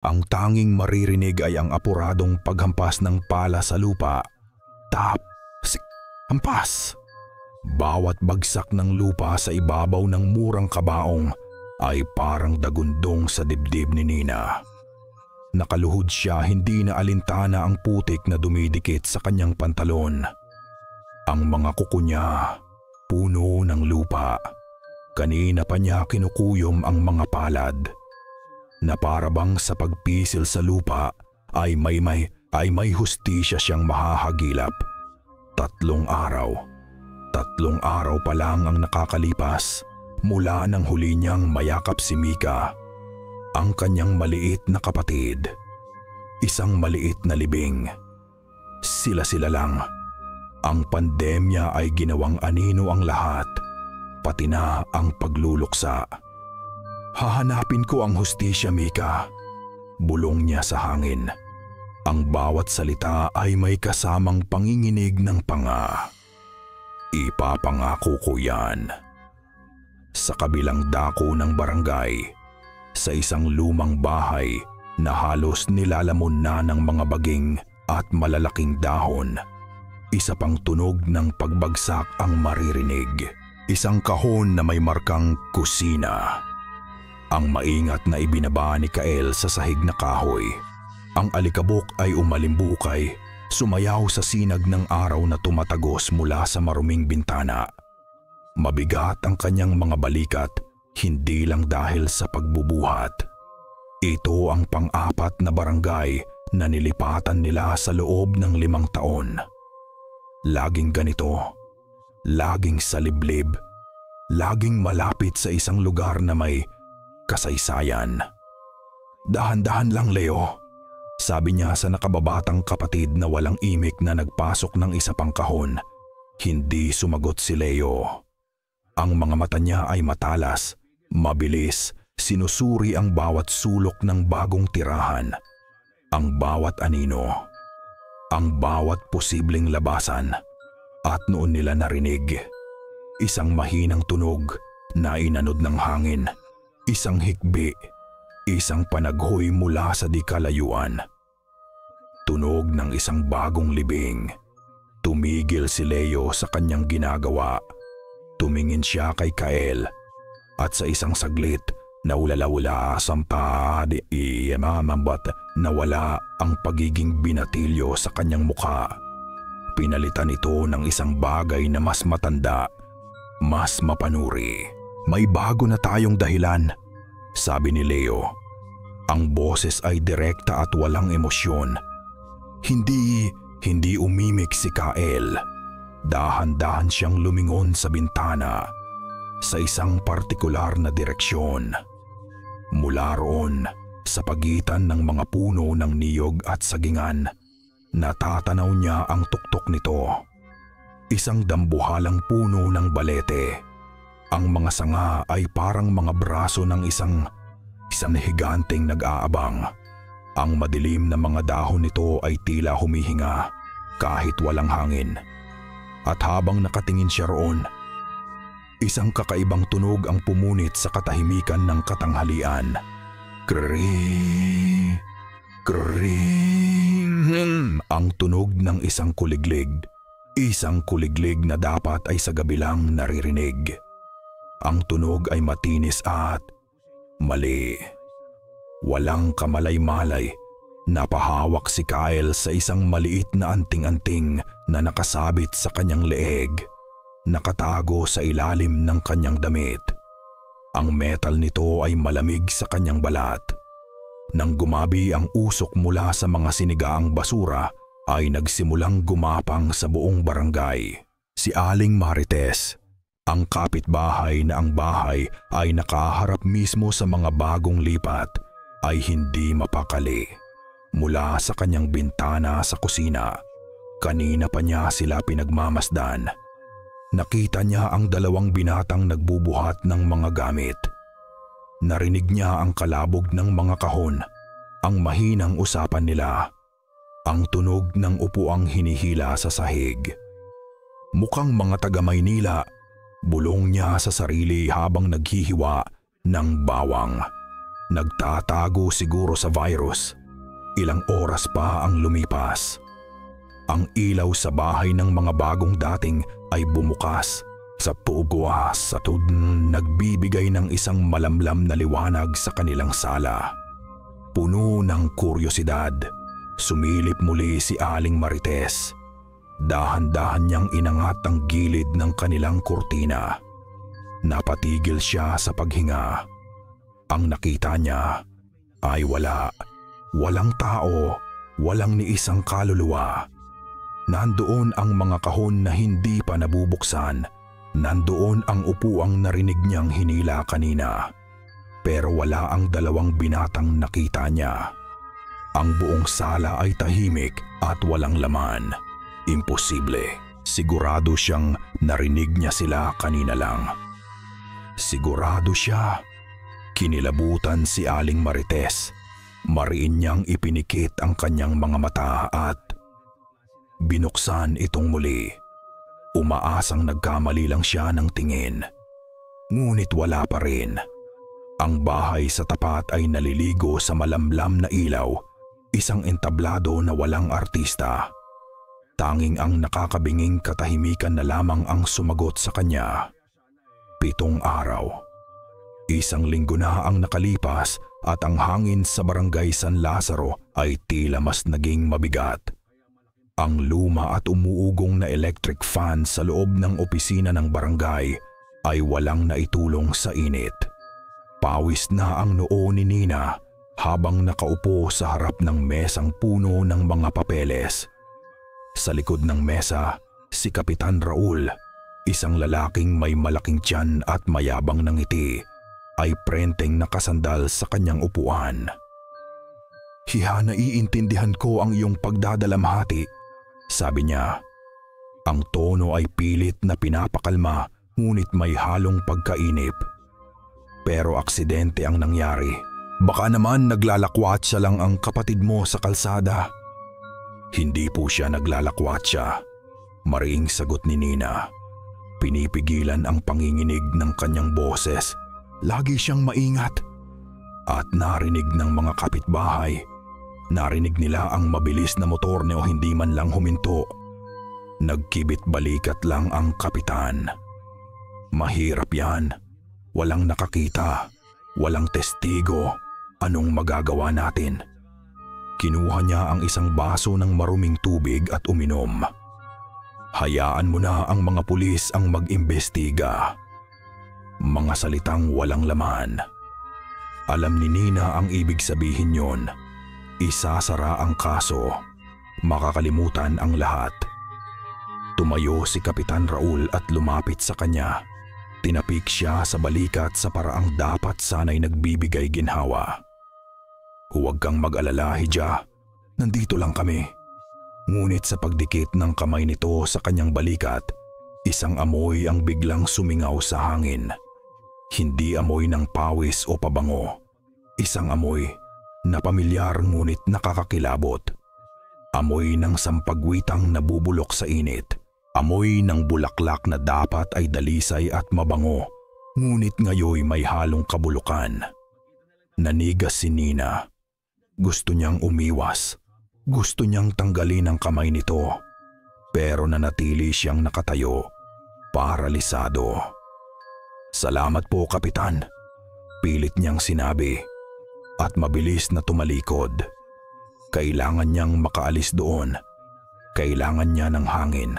Ang tanging maririnig ay ang apuradong paghampas ng pala sa lupa. Tap, sik, hampas. Bawat bagsak ng lupa sa ibabaw ng murang kabaong ay parang dagundong sa dibdib ni Nina. Nakaluhod siya, hindi na alintana ang putik na dumidikit sa kanyang pantalon. Ang mga kuko niya, puno ng lupa. Kanina pa niya kinukuyom ang mga palad. Na parabang sa pagpisil sa lupa ay may hustisya siyang mahahagilap. 3 araw pa lang ang nakakalipas mula nang huli niyang mayakap si Mika, ang kanyang maliit na kapatid. Isang maliit na libing. Sila lang. Ang pandemya ay ginawang anino ang lahat, pati na ang pagluluksa. Hahanapin ko ang hustisya, Mika. Bulong niya sa hangin. Ang bawat salita ay may kasamang panginginig ng panga. Ipapangako ko yan. Sa kabilang dako ng barangay, sa isang lumang bahay na halos nilalamon na ng mga baging at malalaking dahon, isa pang tunog ng pagbagsak ang maririnig. Isang kahon na may markang kusina. Ang maingat na ibinaba ni Kael sa sahig na kahoy. Ang alikabok ay umalimbukay, sumayaw sa sinag ng araw na tumatagos mula sa maruming bintana. Mabigat ang kanyang mga balikat, hindi lang dahil sa pagbubuhat. Ito ang pang-4 na barangay na nilipatan nila sa loob ng 5 taon. Laging ganito, laging sa liblib, laging malapit sa isang lugar na may kasaysayan. Dahan-dahan lang, Leo, sabi niya sa nakababatang kapatid na walang imik na nagpasok ng isa pang kahon. Hindi sumagot si Leo. Ang mga mata niya ay matalas, mabilis, sinusuri ang bawat sulok ng bagong tirahan, ang bawat anino, ang bawat posibleng labasan. At noon nila narinig isang mahinang tunog na inanod ng hangin, isang hikbi, isang panaghoy mula sa di kalayuan. Tunog ng isang bagong libing. Tumigil si Leo sa kanyang ginagawa. Tumingin siya kay Kael at sa isang saglit nawala sampad iamamambat nawala ang pagiging binatilyo sa kanyang mukha. Pinalitan ito ng isang bagay na mas matanda, mas mapanuri. May bago na tayong dahilan, sabi ni Leo. Ang boses ay direkta at walang emosyon. Hindi umimik si Kael. Dahan-dahan siyang lumingon sa bintana sa isang partikular na direksyon. Mula roon, sa pagitan ng mga puno ng niyog at sagingan, natatanaw niya ang tuktok nito. Isang dambuhalang puno ng balete. Ang mga sanga ay parang mga braso ng isang higanteng nag-aabang. Ang madilim na mga dahon nito ay tila humihinga kahit walang hangin. At habang nakatingin siya roon, isang kakaibang tunog ang pumunit sa katahimikan ng katanghalian. Kring! Kring! Ang tunog ng isang kuliglig. Isang kuliglig na dapat ay sa gabi lang naririnig. Ang tunog ay matinis at mali. Walang kamalay-malay. Napahawak si Kyle sa isang maliit na anting-anting na nakasabit sa kanyang leeg, nakatago sa ilalim ng kanyang damit. Ang metal nito ay malamig sa kanyang balat. Nang gumabi ang usok mula sa mga sinigaang basura, ay nagsimulang gumapang sa buong barangay. Si Aling Marites, ang kapitbahay na ang bahay ay nakaharap mismo sa mga bagong lipat, ay hindi mapakali. Mula sa kanyang bintana sa kusina, kanina pa niya sila pinagmamasdan. Nakita niya ang 2 binatang nagbubuhat ng mga gamit. Narinig niya ang kalabog ng mga kahon, ang mahinang usapan nila, ang tunog ng upuang hinihila sa sahig. Mukhang mga taga-Maynila, bulong niya sa sarili habang naghihiwa ng bawang. Nagtatago siguro sa virus. Ilang oras pa ang lumipas. Ang ilaw sa bahay ng mga bagong dating ay bumukas sa pugwas at nagbibigay ng isang malamlam na liwanag sa kanilang sala. Puno ng kuryosidad, sumilip muli si Aling Marites. Dahan-dahan niyang inangat ang gilid ng kanilang kurtina. Napatigil siya sa paghinga. Ang nakita niya ay walang tao, walang ni isang kaluluwa. Nandoon ang mga kahon na hindi pa nabubuksan. Nandoon ang upuang narinig niyang hinila kanina. Pero wala ang dalawang binatang nakita niya. Ang buong sala ay tahimik at walang laman. Imposible. Sigurado siyang narinig niya sila kanina lang. Sigurado siya. Kinilabutan si Aling Marites. Mariin niyang ipinikit ang kanyang mga mata at binuksan itong muli. Umaasang nagkamali lang siya ng tingin. Ngunit wala pa rin. Ang bahay sa tapat ay naliligo sa malamlam na ilaw, isang entablado na walang artista. Tanging ang nakakabinging katahimikan na lamang ang sumagot sa kanya. 7 araw. 1 linggo na ang nakalipas at ang hangin sa barangay San Lazaro ay tila mas naging mabigat. Ang luma at umuugong na electric fan sa loob ng opisina ng barangay ay walang naitulong sa init. Pawis na ang noo ni Nina habang nakaupo sa harap ng mesang puno ng mga papeles. Sa likod ng mesa, si Kapitan Raul, isang lalaking may malaking tiyan at mayabang ng ngiti, ay prenteng nakasandal sa kanyang upuan. "Hiha, naiintindihan ko ang iyong pagdadalamhati," sabi niya. Ang tono ay pilit na pinapakalma ngunit may halong pagkainip. "Pero aksidente ang nangyari. Baka naman naglalakwatsa lang ang kapatid mo sa kalsada." "Hindi po siya naglalakwatsa," mariing sagot ni Nina. Pinipigilan ang panginginig ng kanyang boses. Lagi siyang maingat. At narinig ng mga kapitbahay. Narinig nila ang mabilis na motor niya o hindi man lang huminto. Nagkibit balikat lang ang kapitan. "Mahirap yan. Walang nakakita. Walang testigo. Anong magagawa natin?" Kinuha niya ang isang baso ng maruming tubig at uminom. "Hayaan mo na ang mga pulis ang mag-imbestiga." Mga salitang walang laman. Alam ni Nina ang ibig sabihin yon. Isasara ang kaso. Makakalimutan ang lahat. Tumayo si Kapitan Raul at lumapit sa kanya. Tinapik siya sa balikat sa paraang dapat sana'y nagbibigay ginhawa. "Huwag kang mag-alala, Hija. Nandito lang kami." Ngunit sa pagdikit ng kamay nito sa kanyang balikat, isang amoy ang biglang sumingaw sa hangin. Hindi amoy ng pawis o pabango. Isang amoy na pamilyar ngunit nakakakilabot. Amoy ng sampagwitang nabubulok sa init. Amoy ng bulaklak na dapat ay dalisay at mabango, ngunit ngayoy may halong kabulukan. Nanigas si Nina. Gusto niyang umiwas. Gusto niyang tanggalin ang kamay nito. Pero nanatili siyang nakatayo, paralisado. "Salamat po, Kapitan," pilit niyang sinabi, at mabilis na tumalikod. Kailangan niyang makaalis doon. Kailangan niya ng hangin.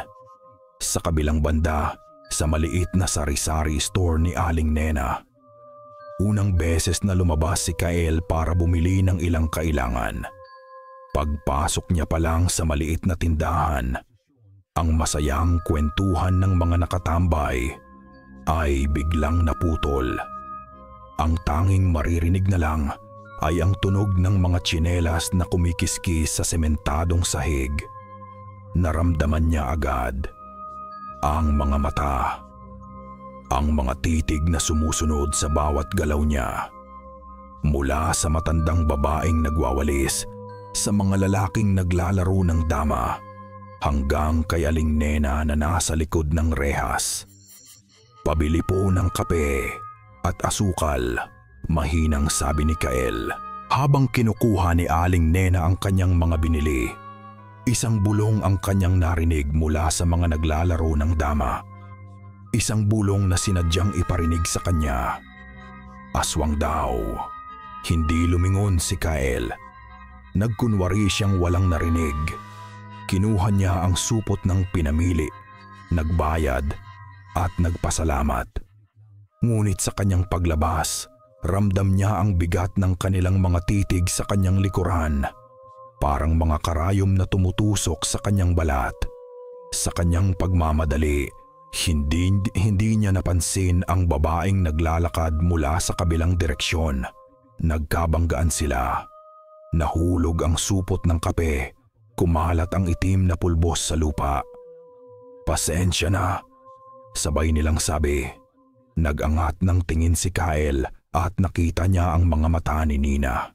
Sa kabilang banda, sa maliit na sari-sari store ni Aling Nena. Unang beses na lumabas si Kael para bumili ng ilang kailangan. Pagpasok niya pa lang sa maliit na tindahan, ang masayang kwentuhan ng mga nakatambay ay biglang naputol. Ang tanging maririnig na lang ay ang tunog ng mga tsinelas na kumikiskis sa sementadong sahig. Naramdaman niya agad ang mga mata, ang mga titig na sumusunod sa bawat galaw niya. Mula sa matandang babaeng nagwawalis, sa mga lalaking naglalaro ng dama, hanggang kay Aling Nena na nasa likod ng rehas. Pabili po ng kape at asukal, Mahinang sabi ni Kael habang kinukuha ni Aling Nena ang kanyang mga binili. Isang bulong ang kanyang narinig mula sa mga naglalaro ng dama. Isang bulong na sinadyang iparinig sa kanya. Aswang daw. Hindi lumingon si Kael. Nagkunwari siyang walang narinig. Kinuha niya ang supot ng pinamili, nagbayad at nagpasalamat. Ngunit sa kanyang paglabas, ramdam niya ang bigat ng kanilang mga titig sa kanyang likuran. Parang mga karayom na tumutusok sa kanyang balat. Sa kanyang pagmamadali, hindi niya napansin ang babaeng naglalakad mula sa kabilang direksyon. Nagkabanggaan sila. Nahulog ang supot ng kape. Kumalat ang itim na pulbos sa lupa. "Pasensya na," sabay nilang sabi. Nag-angat ng tingin si Kael at nakita niya ang mga mata ni Nina.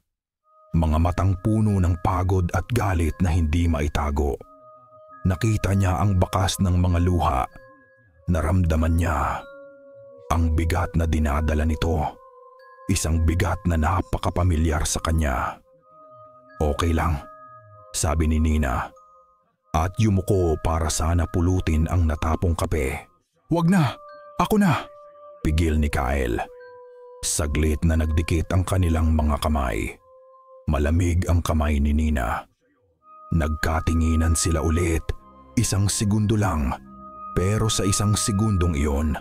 Mga matang puno ng pagod at galit na hindi maitago. Nakita niya ang bakas ng mga luha. Naramdaman niya ang bigat na dinadala nito. Isang bigat na napakapamilyar sa kanya. "Okay lang," sabi ni Nina. At yumuko para sana pulutin ang natapong kape. "Wag na! Ako na!" pigil ni Kael. Saglit na nagdikit ang kanilang mga kamay. Malamig ang kamay ni Nina. Nagkatinginan sila ulit, 1 segundo lang, pero sa 1 segundong iyon,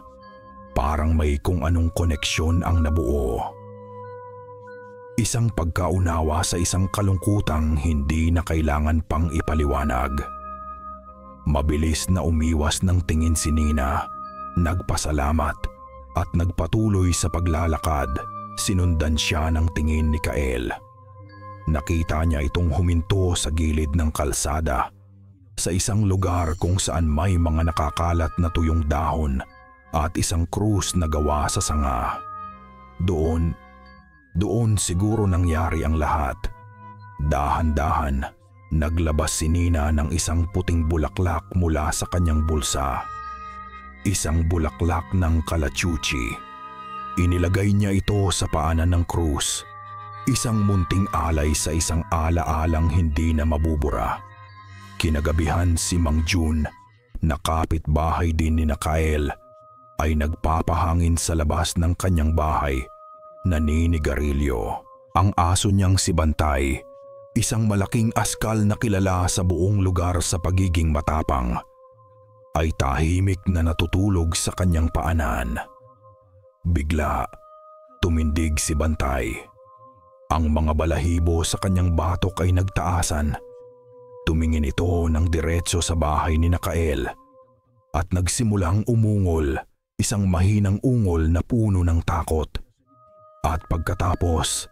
parang may kung anong koneksyon ang nabuo. Isang pagkaunawa sa isang kalungkutang hindi na kailangan pang ipaliwanag. Mabilis na umiwas ng tingin si Nina, nagpasalamat at nagpatuloy sa paglalakad. Sinundan siya ng tingin ni Kael. Nakita niya itong huminto sa gilid ng kalsada, sa isang lugar kung saan may mga nakakalat na tuyong dahon at isang krus na gawa sa sanga. Doon siguro nangyari ang lahat. Dahan-dahan, naglabas si Nina ng isang puting bulaklak mula sa kanyang bulsa. Isang bulaklak ng kalachuchi. Inilagay niya ito sa paanan ng krus. Isang munting alay sa isang ala-alang hindi na mabubura. Kinagabihan si Mang Jun, na kapitbahay din ni Kael, ay nagpapahangin sa labas ng kanyang bahay, naninigarilyo. Ang aso niyang si Bantay, isang malaking askal na kilala sa buong lugar sa pagiging matapang, ay tahimik na natutulog sa kanyang paanan. Bigla, tumindig si Bantay. Ang mga balahibo sa kanyang batok ay nagtaasan. Tumingin ito ng diretso sa bahay ni Kael at nagsimulang umungol, isang mahinang ungol na puno ng takot. At pagkatapos,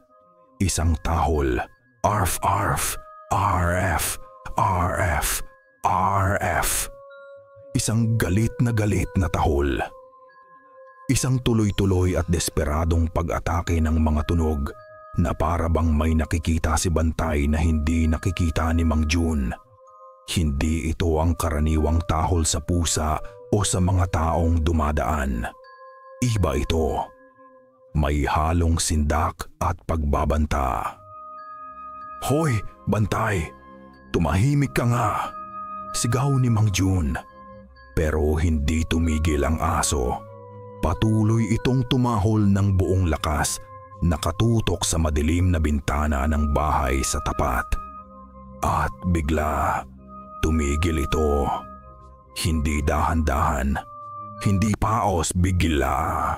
isang tahol, "Arf, arf, RF, RF, RF." Isang galit na tahol. Isang tuloy-tuloy at desperadong pag-atake ng mga tunog na para bang may nakikita si Bantay na hindi nakikita ni Mang Jun. Hindi ito ang karaniwang tahol sa pusa o sa mga taong dumadaan. Iba ito. May halong sindak at pagbabanta. "Hoy, Bantay! Tumahimik ka nga!" sigaw ni Mang Jun. Pero hindi tumigil ang aso. Patuloy itong tumahol ng buong lakas, nakatutok sa madilim na bintana ng bahay sa tapat. At bigla, tumigil ito. Hindi dahan-dahan, hindi paos, bigla.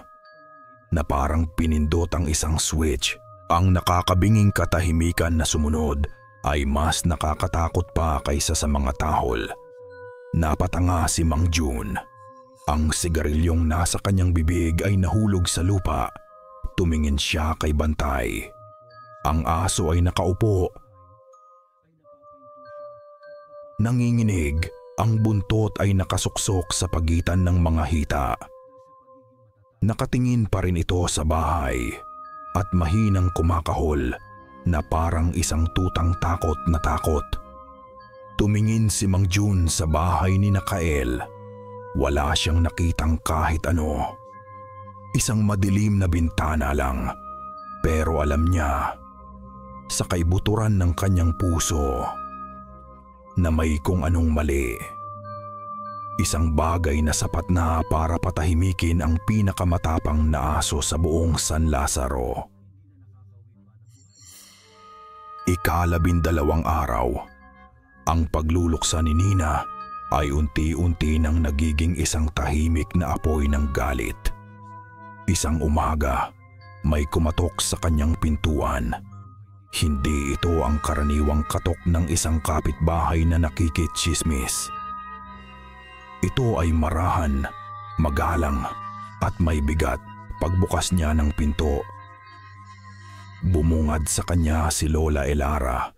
Na parang pinindot ang isang switch. Ang nakakabinging katahimikan na sumunod ay mas nakakatakot pa kaysa sa mga tahol. Napatanga si Mang Jun. Ang sigarilyong nasa kanyang bibig ay nahulog sa lupa. Tumingin siya kay Bantay. Ang aso ay nakaupo. Nanginginig, ang buntot ay nakasuksok sa pagitan ng mga hita. Nakatingin pa rin ito sa bahay at mahinang kumakahol na parang isang tutang takot na takot. Tumingin si Mang Jun sa bahay ni Kael. Wala siyang nakitang kahit ano. Isang madilim na bintana lang, Pero alam niya, sa kaibuturan ng kanyang puso, na may kung anong mali. Isang bagay na sapat na para patahimikin ang pinakamatapang na aso sa buong San Lazaro. 12 araw, ang pagluluksa ni Nina ay unti-unti nang nagiging isang tahimik na apoy ng galit. Isang umaga, may kumatok sa kanyang pintuan. Hindi ito ang karaniwang katok ng isang kapitbahay na nakikitsismis. Ito ay marahan, magalang at may bigat. Pagbukas niya ng pinto, bumungad sa kanya si Lola Elara,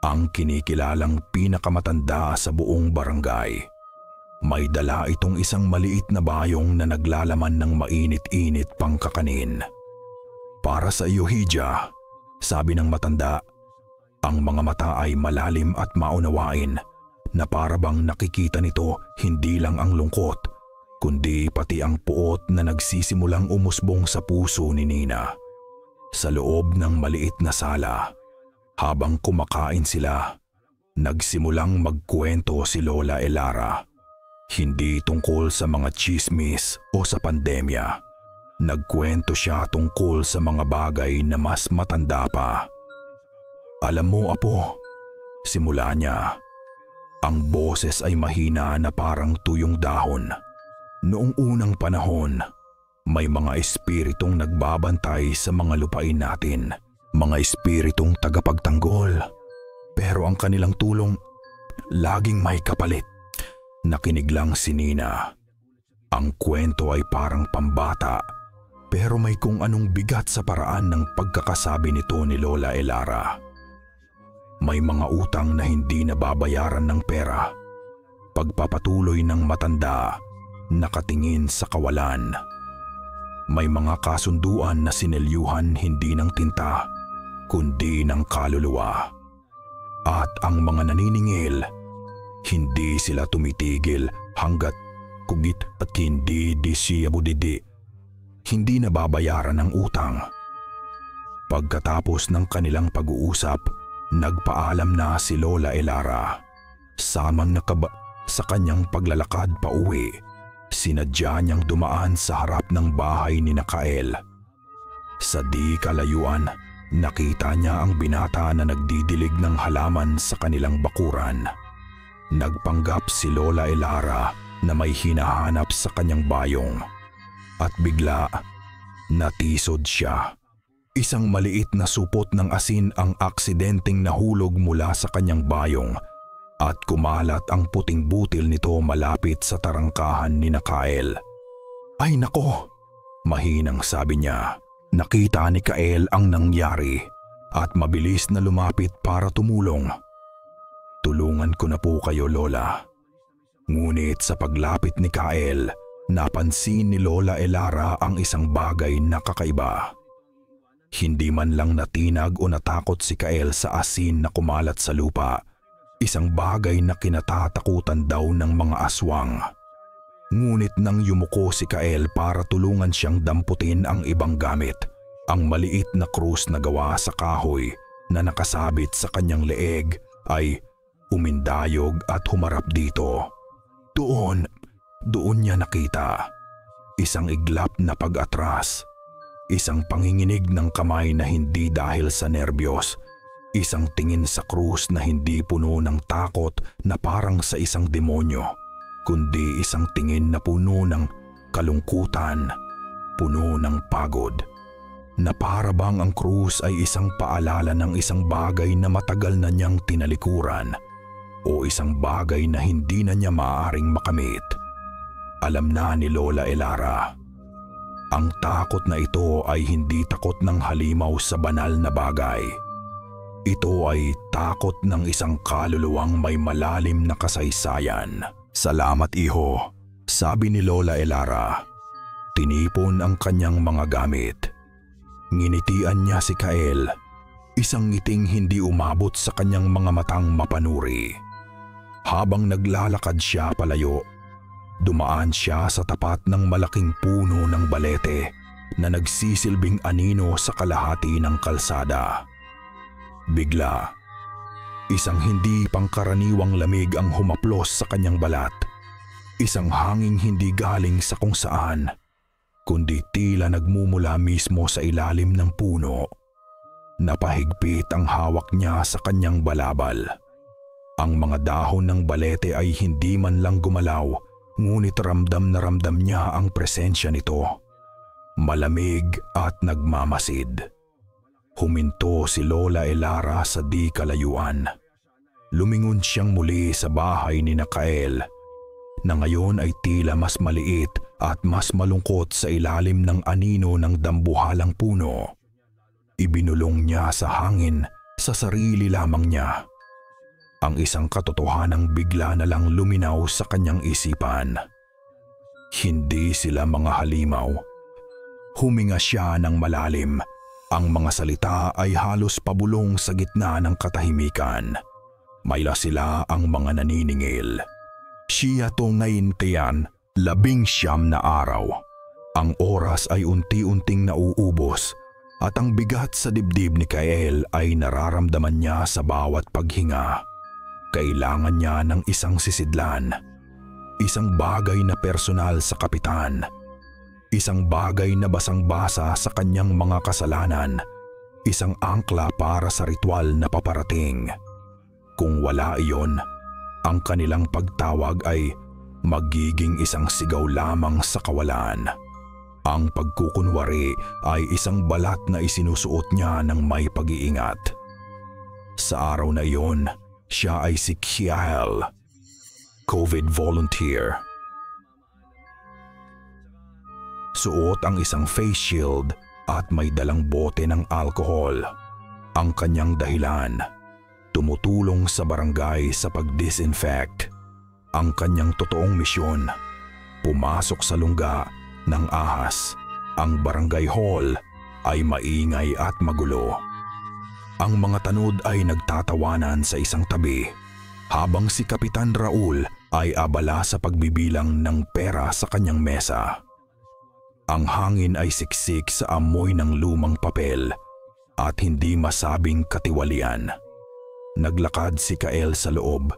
ang kinikilalang pinakamatanda sa buong barangay. May dala itong isang maliit na bayong na naglalaman ng mainit-init pang kakanin. "Para sa iyo, Hija," sabi ng matanda. Ang mga mata ay malalim at maunawain, na para bang nakikita nito hindi lang ang lungkot, kundi pati ang puot na nagsisimulang umusbong sa puso ni Nina. Sa loob ng maliit na sala, habang kumakain sila, nagsimulang magkwento si Lola Elara. Hindi tungkol sa mga tsismis o sa pandemya. Nagkwento siya tungkol sa mga bagay na mas matanda pa. "Alam mo, Apo," simula niya, ang boses ay mahina na parang tuyong dahon. "Noong unang panahon, may mga espiritong nagbabantay sa mga lupain natin. Mga espiritong tagapagtanggol. Pero ang kanilang tulong, laging may kapalit." Nakinig lang si Nina. Ang kwento ay parang pambata, pero may kung anong bigat sa paraan ng pagkakasabi nito ni Lola Elara. May mga utang na hindi nababayaran ng pera. Pagpapatuloy ng matanda, nakatingin sa kawalan. May mga kasunduan na sinelyuhan hindi ng tinta, kundi ng kaluluwa. At ang mga naniningil, hindi sila tumitigil hanggat kugit at hindi siya budidi. Hindi nababayaran ang utang. Pagkatapos ng kanilang pag-uusap, nagpaalam na si Lola Elara. Samang sa kanyang paglalakad pa uwi, sinadya niyang dumaan sa harap ng bahay ni Kael. Sa di kalayuan, nakita niya ang binata na nagdidilig ng halaman sa kanilang bakuran. Nagpanggap si Lola Elara na may hinahanap sa kanyang bayong. At bigla, natisod siya. Isang maliit na supot ng asin ang aksidenteng nahulog mula sa kanyang bayong at kumalat ang puting butil nito malapit sa tarangkahan ni Kael. "Ay nako!" mahinang sabi niya. Nakita ni Kael ang nangyari at mabilis na lumapit para tumulong. "Tulungan ko na po kayo, Lola." Ngunit sa paglapit ni Kael, napansin ni Lola Elara ang isang bagay na kakaiba. Hindi man lang natinag o natakot si Kael sa asin na kumalat sa lupa, isang bagay na kinatatakutan daw ng mga aswang. Ngunit nang yumuko si Kael para tulungan siyang damputin ang ibang gamit, ang maliit na krus na gawa sa kahoy na nakasabit sa kanyang leeg ay umindayog at humarap dito. Doon niya nakita isang iglap na pag-atras, isang panginginig ng kamay na hindi dahil sa nerbiyos, isang tingin sa krus na hindi puno ng takot na parang sa isang demonyo, kundi isang tingin na puno ng kalungkutan, puno ng pagod, na para bang ang krus ay isang paalala ng isang bagay na matagal na niyang tinalikuran o isang bagay na hindi na niya maaaring makamit. Alam na ni Lola Elara. Ang takot na ito ay hindi takot ng halimaw sa banal na bagay. Ito ay takot ng isang kaluluwang may malalim na kasaysayan. "Salamat, iho," sabi ni Lola Elara. Tinipon ang kanyang mga gamit. Nginitian niya si Kael, isang ngiting hindi umabot sa kanyang mga matang mapanuri. Habang naglalakad siya palayo, dumaan siya sa tapat ng malaking puno ng balete na nagsisilbing anino sa kalahati ng kalsada. Bigla, isang hindi pangkaraniwang lamig ang humaplos sa kanyang balat. Isang hanging hindi galing sa kung saan, kundi tila nagmumula mismo sa ilalim ng puno. Napahigpit ang hawak niya sa kanyang balabal. Ang mga dahon ng balete ay hindi man lang gumalaw, ngunit ramdam na ramdam niya ang presensya nito. Malamig at nagmamasid. Huminto si Lola Elara sa di kalayuan. Lumingon siyang muli sa bahay ni Kael, na ngayon ay tila mas maliit at mas malungkot sa ilalim ng anino ng dambuhalang puno. Ibinulong niya sa hangin sa sarili lamang niya. Ang isang katotohanang bigla na lang luminaw sa kanyang isipan. Hindi sila mga halimaw. Huminga siya ng malalim. Ang mga salita ay halos pabulong sa gitna ng katahimikan. Mayla sila ang mga naniningil. Siya to ngayon tiyan, 19 na araw. Ang oras ay unti-unting nauubos at ang bigat sa dibdib ni Kael ay nararamdaman niya sa bawat paghinga. Kailangan niya ng isang sisidlan. Isang bagay na personal sa kapitan. Isang bagay na basang-basa sa kanyang mga kasalanan. Isang angkla para sa ritual na paparating. Kung wala iyon, ang kanilang pagtawag ay magiging isang sigaw lamang sa kawalan. Ang pagkukunwari ay isang balat na isinusuot niya ng may pag-iingat. Sa araw na iyon, siya ay si Kael, COVID volunteer. Suot ang isang face shield at may dalang bote ng alkohol. Ang kanyang dahilan, tumutulong sa barangay sa pag-disinfect. Ang kanyang totoong misyon, pumasok sa lungga ng ahas. Ang barangay hall ay maingay at magulo. Ang mga tanod ay nagtatawanan sa isang tabi, habang si Kapitan Raul ay abala sa pagbibilang ng pera sa kanyang mesa. Ang hangin ay siksik sa amoy ng lumang papel at hindi masabing katiwalian. Naglakad si Kael sa loob.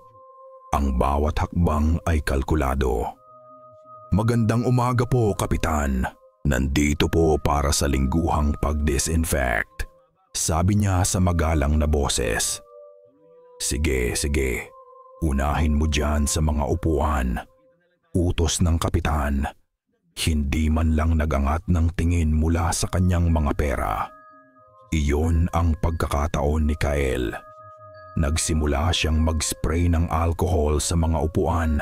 Ang bawat hakbang ay kalkulado. "Magandang umaga po, Kapitan. Nandito po para sa lingguhang pag-disinfect," sabi niya sa magalang na boses. Sige. Unahin mo dyan sa mga upuan." Utos ng kapitan. Hindi man lang nagangat ng tingin mula sa kanyang mga pera. Iyon ang pagkakataon ni Kael. Nagsimula siyang mag-spray ng alcohol sa mga upuan,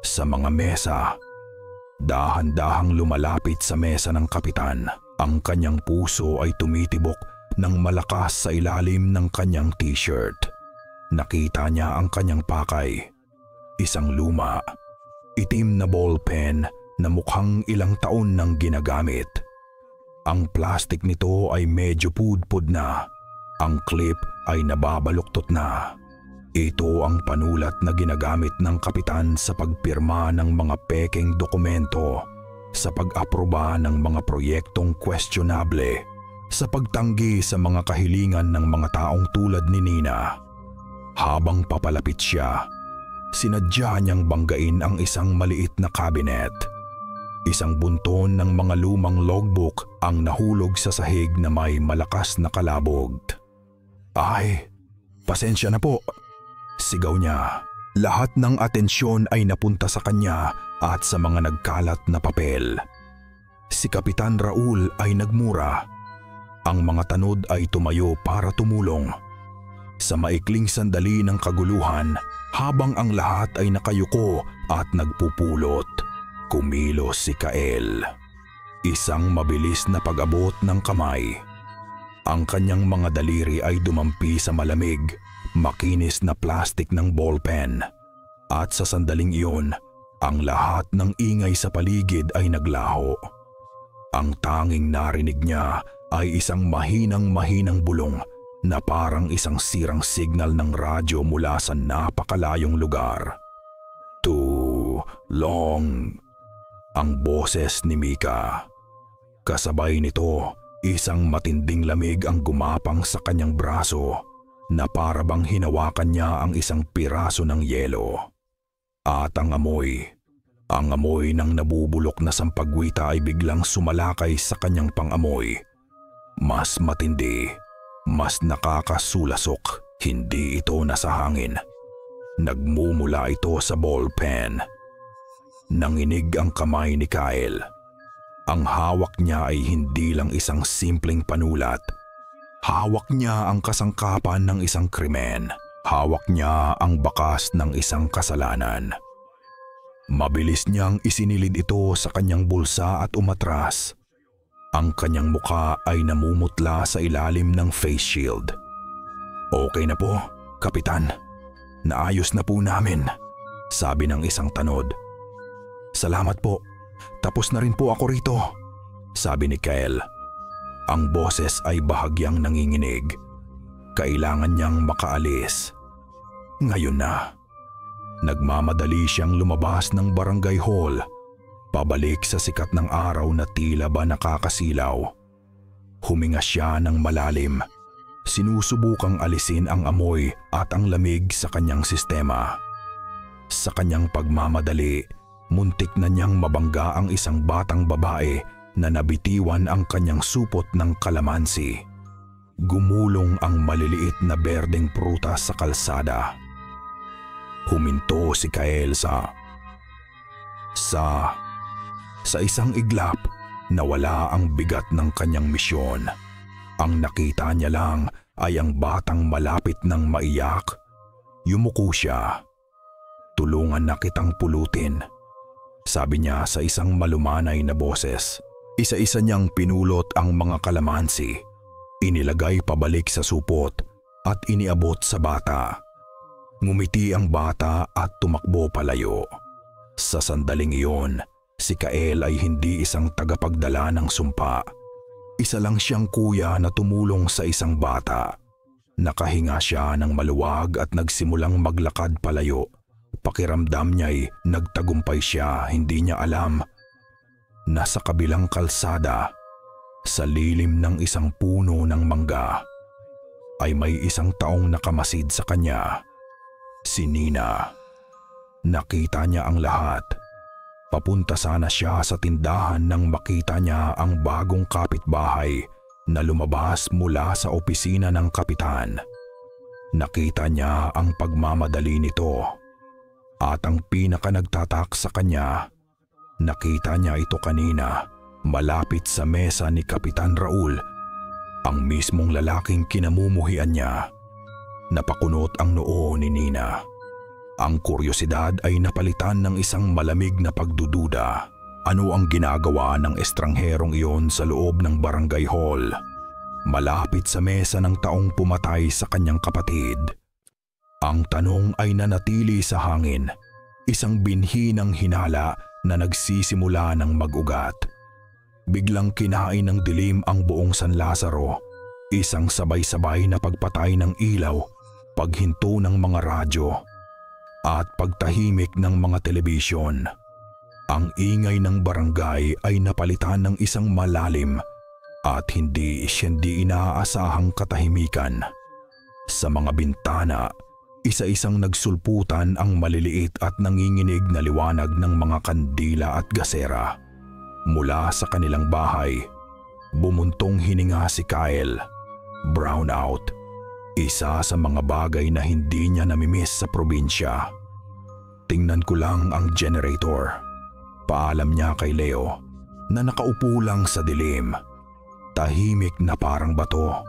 sa mga mesa. Dahan-dahang lumalapit sa mesa ng kapitan. Ang kanyang puso ay tumitibok ng malakas sa ilalim ng kanyang t-shirt. Nakita niya ang kanyang pakay. Isang luma, itim na ballpen na mukhang ilang taon nang ginagamit. Ang plastik nito ay medyo pudpud na. Ang clip ay nababaluktot na. Ito ang panulat na ginagamit ng kapitan sa pagpirma ng mga pekeng dokumento, sa pag-aproba ng mga proyektong questionable, sa pagtanggi sa mga kahilingan ng mga taong tulad ni Nina. Habang papalapit siya, sinadya niyang banggain ang isang maliit na cabinet. Isang bunton ng mga lumang logbook ang nahulog sa sahig na may malakas na kalabog. "Ay, pasensya na po," sigaw niya. Lahat ng atensyon ay napunta sa kanya at sa mga nagkalat na papel. Si Kapitan Raul ay nagmura. Ang mga tanod ay tumayo para tumulong. Sa maikling sandali ng kaguluhan, habang ang lahat ay nakayuko at nagpupulot, kumilos si Kael. Isang mabilis na pag-abot ng kamay. Ang kanyang mga daliri ay dumampi sa malamig, makinis na plastik ng ballpen. At sa sandaling iyon, ang lahat ng ingay sa paligid ay naglaho. Ang tanging narinig niya ay isang mahinang bulong na parang isang sirang signal ng radyo mula sa napakalayong lugar. "Too long," ang boses ni Mika. Kasabay nito, isang matinding lamig ang gumapang sa kanyang braso na para bang hinawakan niya ang isang piraso ng yelo. At ang amoy ng nabubulok na sampagwita ay biglang sumalakay sa kanyang pangamoy. Mas matindi, mas nakakasulasok, hindi ito nasa hangin. Nagmumula ito sa ballpen. Nanginig ang kamay ni Kyle. Ang hawak niya ay hindi lang isang simpleng panulat. Hawak niya ang kasangkapan ng isang krimen. Hawak niya ang bakas ng isang kasalanan. Mabilis niyang isinilid ito sa kanyang bulsa at umatras. Ang kanyang muka ay namumutla sa ilalim ng face shield. "Okay na po, Kapitan. Naayos na po namin," sabi ng isang tanod. "Salamat po. Tapos na rin po ako rito," sabi ni Kyle. Ang boses ay bahagyang nanginginig. Kailangan niyang makaalis. Ngayon na. Nagmamadali siyang lumabas ng barangay hall, pabalik sa sikat ng araw na tila ba nakakasilaw. Huminga siya ng malalim. Sinusubukang alisin ang amoy at ang lamig sa kanyang sistema. Sa kanyang pagmamadali, muntik na niyang mabangga ang isang batang babae na nabitiwan ang kanyang supot ng kalamansi. Gumulong ang maliliit na berdeng prutas sa kalsada. Huminto si Kyle sa isang iglap, nawala ang bigat ng kanyang misyon. Ang nakita niya lang ay ang batang malapit ng maiyak. Yumuko siya. "Tulungan na kitang pulutin," sabi niya sa isang malumanay na boses. Isa-isa niyang pinulot ang mga kalamansi. Inilagay pabalik sa supot at iniabot sa bata. Ngumiti ang bata at tumakbo palayo. Sa sandaling iyon, si Kael ay hindi isang tagapagdala ng sumpa. Isa lang siyang kuya na tumulong sa isang bata. Nakahinga siya ng maluwag at nagsimulang maglakad palayo. Pakiramdam niya'y nagtagumpay siya, hindi niya alam. Nasa kabilang kalsada, sa lilim ng isang puno ng mangga, ay may isang taong nakamasid sa kanya. Si Nina. Nakita niya ang lahat. Papunta sana siya sa tindahan nang makita niya ang bagong kapitbahay na lumabas mula sa opisina ng kapitan. Nakita niya ang pagmamadali nito. At ang pinaka nagtatak sa kanya, nakita niya ito kanina malapit sa mesa ni Kapitan Raul, ang mismong lalaking kinamumuhian niya. Napakunot ang noo ni Nina. Ang kuryosidad ay napalitan ng isang malamig na pagdududa. Ano ang ginagawa ng estrangherong iyon sa loob ng barangay hall, malapit sa mesa ng taong pumatay sa kanyang kapatid? Ang tanong ay nanatili sa hangin, isang binhi ng hinala na nagsisimula ng mag-ugat. Biglang kinain ng dilim ang buong San Lazaro, isang sabay-sabay na pagpatay ng ilaw, paghinto ng mga radyo, at pagtahimik ng mga telebisyon. Ang ingay ng barangay ay napalitan ng isang malalim at hindi inaasahang katahimikan. Sa mga bintana, isa-isang nagsulputan ang maliliit at nanginginig na liwanag ng mga kandila at gasera. Mula sa kanilang bahay, bumuntong hininga si Kyle. Brown out. Isa sa mga bagay na hindi niya namimiss sa probinsya. "Tingnan ko lang ang generator," paalam niya kay Leo na nakaupo lang sa dilim. Tahimik na parang bato.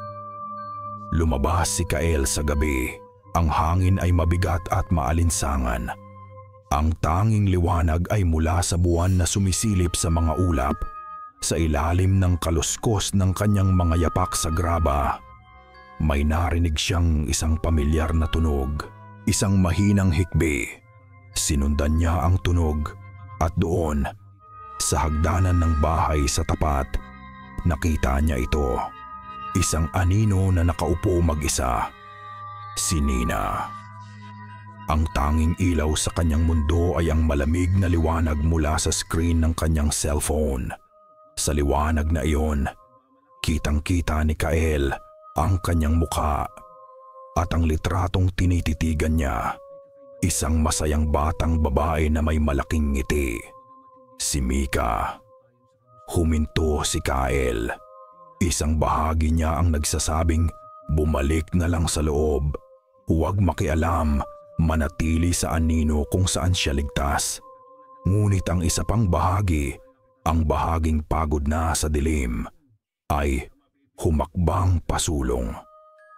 Lumabas si Kael sa gabi. Ang hangin ay mabigat at maalinsangan. Ang tanging liwanag ay mula sa buwan na sumisilip sa mga ulap, sa ilalim ng kaluskos ng kanyang mga yapak sa graba. May narinig siyang isang pamilyar na tunog, isang mahinang hikbi. Sinundan niya ang tunog at doon, sa hagdanan ng bahay sa tapat, nakita niya ito. Isang anino na nakaupo mag-isa. Si Nina. Ang tanging ilaw sa kanyang mundo ay ang malamig na liwanag mula sa screen ng kanyang cellphone. Sa liwanag na iyon, kitang-kita ni Kael ang kanyang mukha at ang litratong tinititigan niya, isang masayang batang babae na may malaking ngiti. Si Mika. Huminto si Kael. Isang bahagi niya ang nagsasabing bumalik na lang sa loob. Huwag makialam, manatili sa anino kung saan siya ligtas. Ngunit ang isa pang bahagi, ang bahaging pagod na sa dilim, ay humakbang pasulong.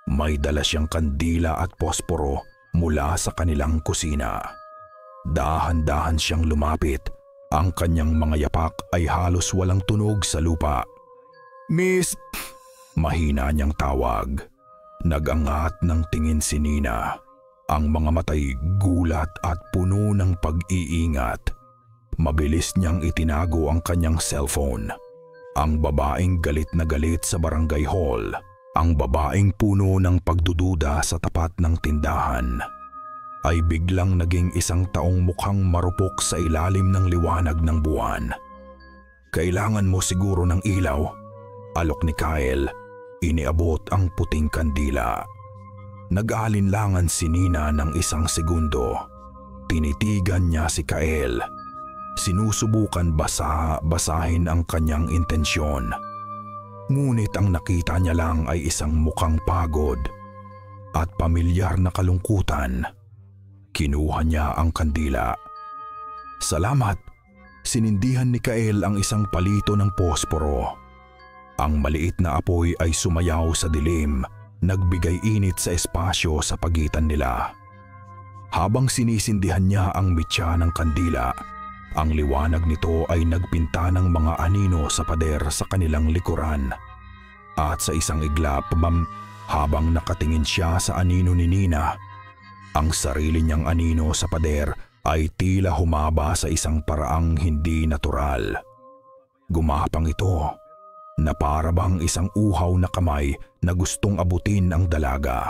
May dala siyang kandila at posporo mula sa kanilang kusina. Dahan-dahan siyang lumapit. Ang kanyang mga yapak ay halos walang tunog sa lupa. "Miss!" Mahina niyang tawag. Nag-angat ng tingin si Nina. Ang mga matay gulat at puno ng pag-iingat. Mabilis niyang itinago ang kanyang cellphone. Ang babaeng galit na galit sa barangay hall. Ang babaeng puno ng pagdududa sa tapat ng tindahan ay biglang naging isang taong mukhang marupok sa ilalim ng liwanag ng buwan. "Kailangan mo siguro ng ilaw," alok ni Kael. Iniabot ang puting kandila. Nag-aalinlangan si Nina ng isang segundo. Tinitigan niya si Kael. Sinusubukan basahin ang kanyang intensyon. Ngunit ang nakita niya lang ay isang mukhang pagod at pamilyar na kalungkutan. Kinuha niya ang kandila. "Salamat." Sinindihan ni Kael ang isang palito ng posporo. Ang maliit na apoy ay sumayaw sa dilim, nagbigay init sa espasyo sa pagitan nila. Habang sinisindihan niya ang mitya ng kandila, ang liwanag nito ay nagpinta ng mga anino sa pader sa kanilang likuran. At sa isang iglap, habang nakatingin siya sa anino ni Nina, ang sarili niyang anino sa pader ay tila humaba sa isang paraang hindi natural. Gumapang ito na para bang isang uhaw na kamay na gustong abutin ang dalaga.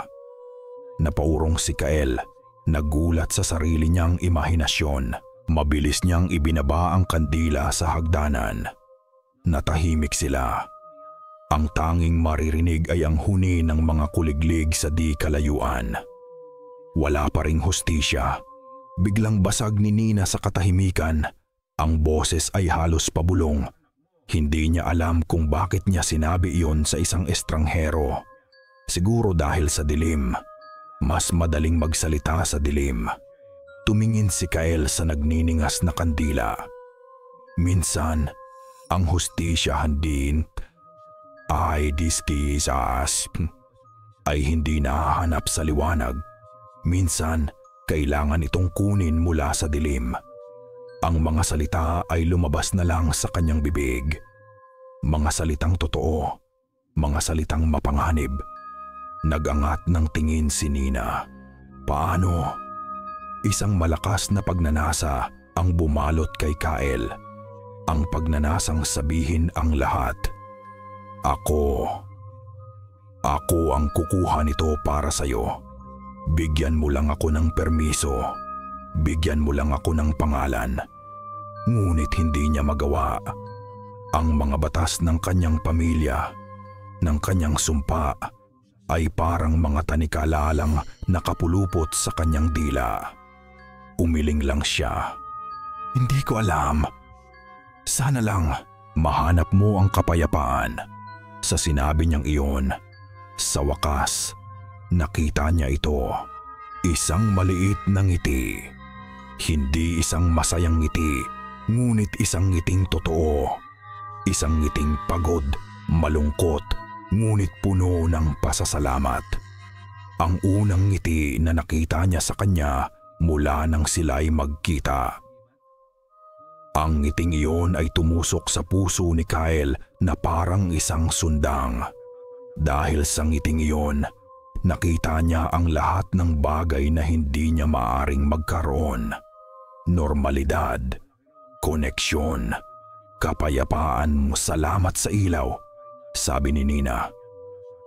Napaurong si Kael, nagulat sa sarili niyang imahinasyon. Mabilis niyang ibinaba ang kandila sa hagdanan. Natahimik sila. Ang tanging maririnig ay ang huni ng mga kuliglig sa di kalayuan. Wala pa ring hustisya. Biglang basag ni Nina sa katahimikan. Ang boses ay halos pabulong. Hindi niya alam kung bakit niya sinabi iyon sa isang estranghero. Siguro dahil sa dilim. Mas madaling magsalita sa dilim. Tumingin si Kael sa nagniningas na kandila. Minsan, ang hustisyahan din ay diskisas ay hindi nahahanap sa liwanag. Minsan, kailangan itong kunin mula sa dilim. Ang mga salita ay lumabas na lang sa kanyang bibig. Mga salitang totoo, mga salitang mapanganib. Nag-angat ng tingin si Nina. Paano? Isang malakas na pagnanasa ang bumalot kay Kael. Ang pagnanasang sabihin ang lahat. Ako ang kukuha nito para sa'yo. Bigyan mo lang ako ng permiso. Bigyan mo lang ako ng pangalan. Ngunit hindi niya magawa. Ang mga batas ng kanyang pamilya, ng kanyang sumpa, ay parang mga tanikalalang nakapulupot sa kanyang dila. Umiling lang siya. Hindi ko alam. Sana lang mahanap mo ang kapayapaan. Sa sinabi niyang iyon, sa wakas, nakita niya ito. Isang maliit na ngiti. Hindi isang masayang ngiti, ngunit isang ngiting totoo. Isang ngiting pagod, malungkot, ngunit puno ng pasasalamat. Ang unang ngiti na nakita niya sa kanya mula nang sila'y magkita. Ang ngiting iyon ay tumusok sa puso ni Kael na parang isang sundang. Dahil sa ngiting iyon, nakita niya ang lahat ng bagay na hindi niya maaring magkaroon. Normalidad, koneksyon, kapayapaan, salamat sa ilaw, sabi ni Nina.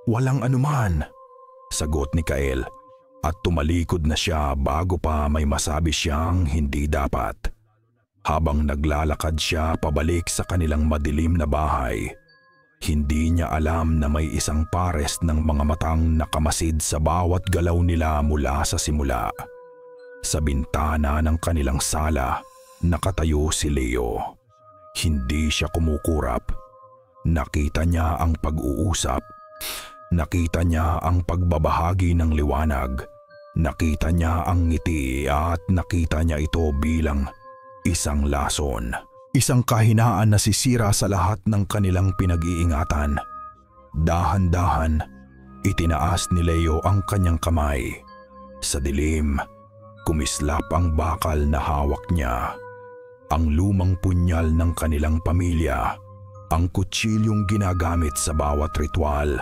Walang anuman, sagot ni Kael at tumalikod na siya bago pa may masabi siyang hindi dapat. Habang naglalakad siya pabalik sa kanilang madilim na bahay, hindi niya alam na may isang pares ng mga matang nakamasid sa bawat galaw nila mula sa simula. Sa bintana ng kanilang sala, nakatayo si Leo. Hindi siya kumukurap. Nakita niya ang pag-uusap. Nakita niya ang pagbabahagi ng liwanag. Nakita niya ang ngiti at nakita niya ito bilang isang lason. Isang kahinaan na sisira sa lahat ng kanilang pinag-iingatan. Dahan-dahan, itinaas ni Leo ang kanyang kamay. Sa dilim, kumislap ang bakal na hawak niya. Ang lumang punyal ng kanilang pamilya. Ang kutsilyong ginagamit sa bawat ritual.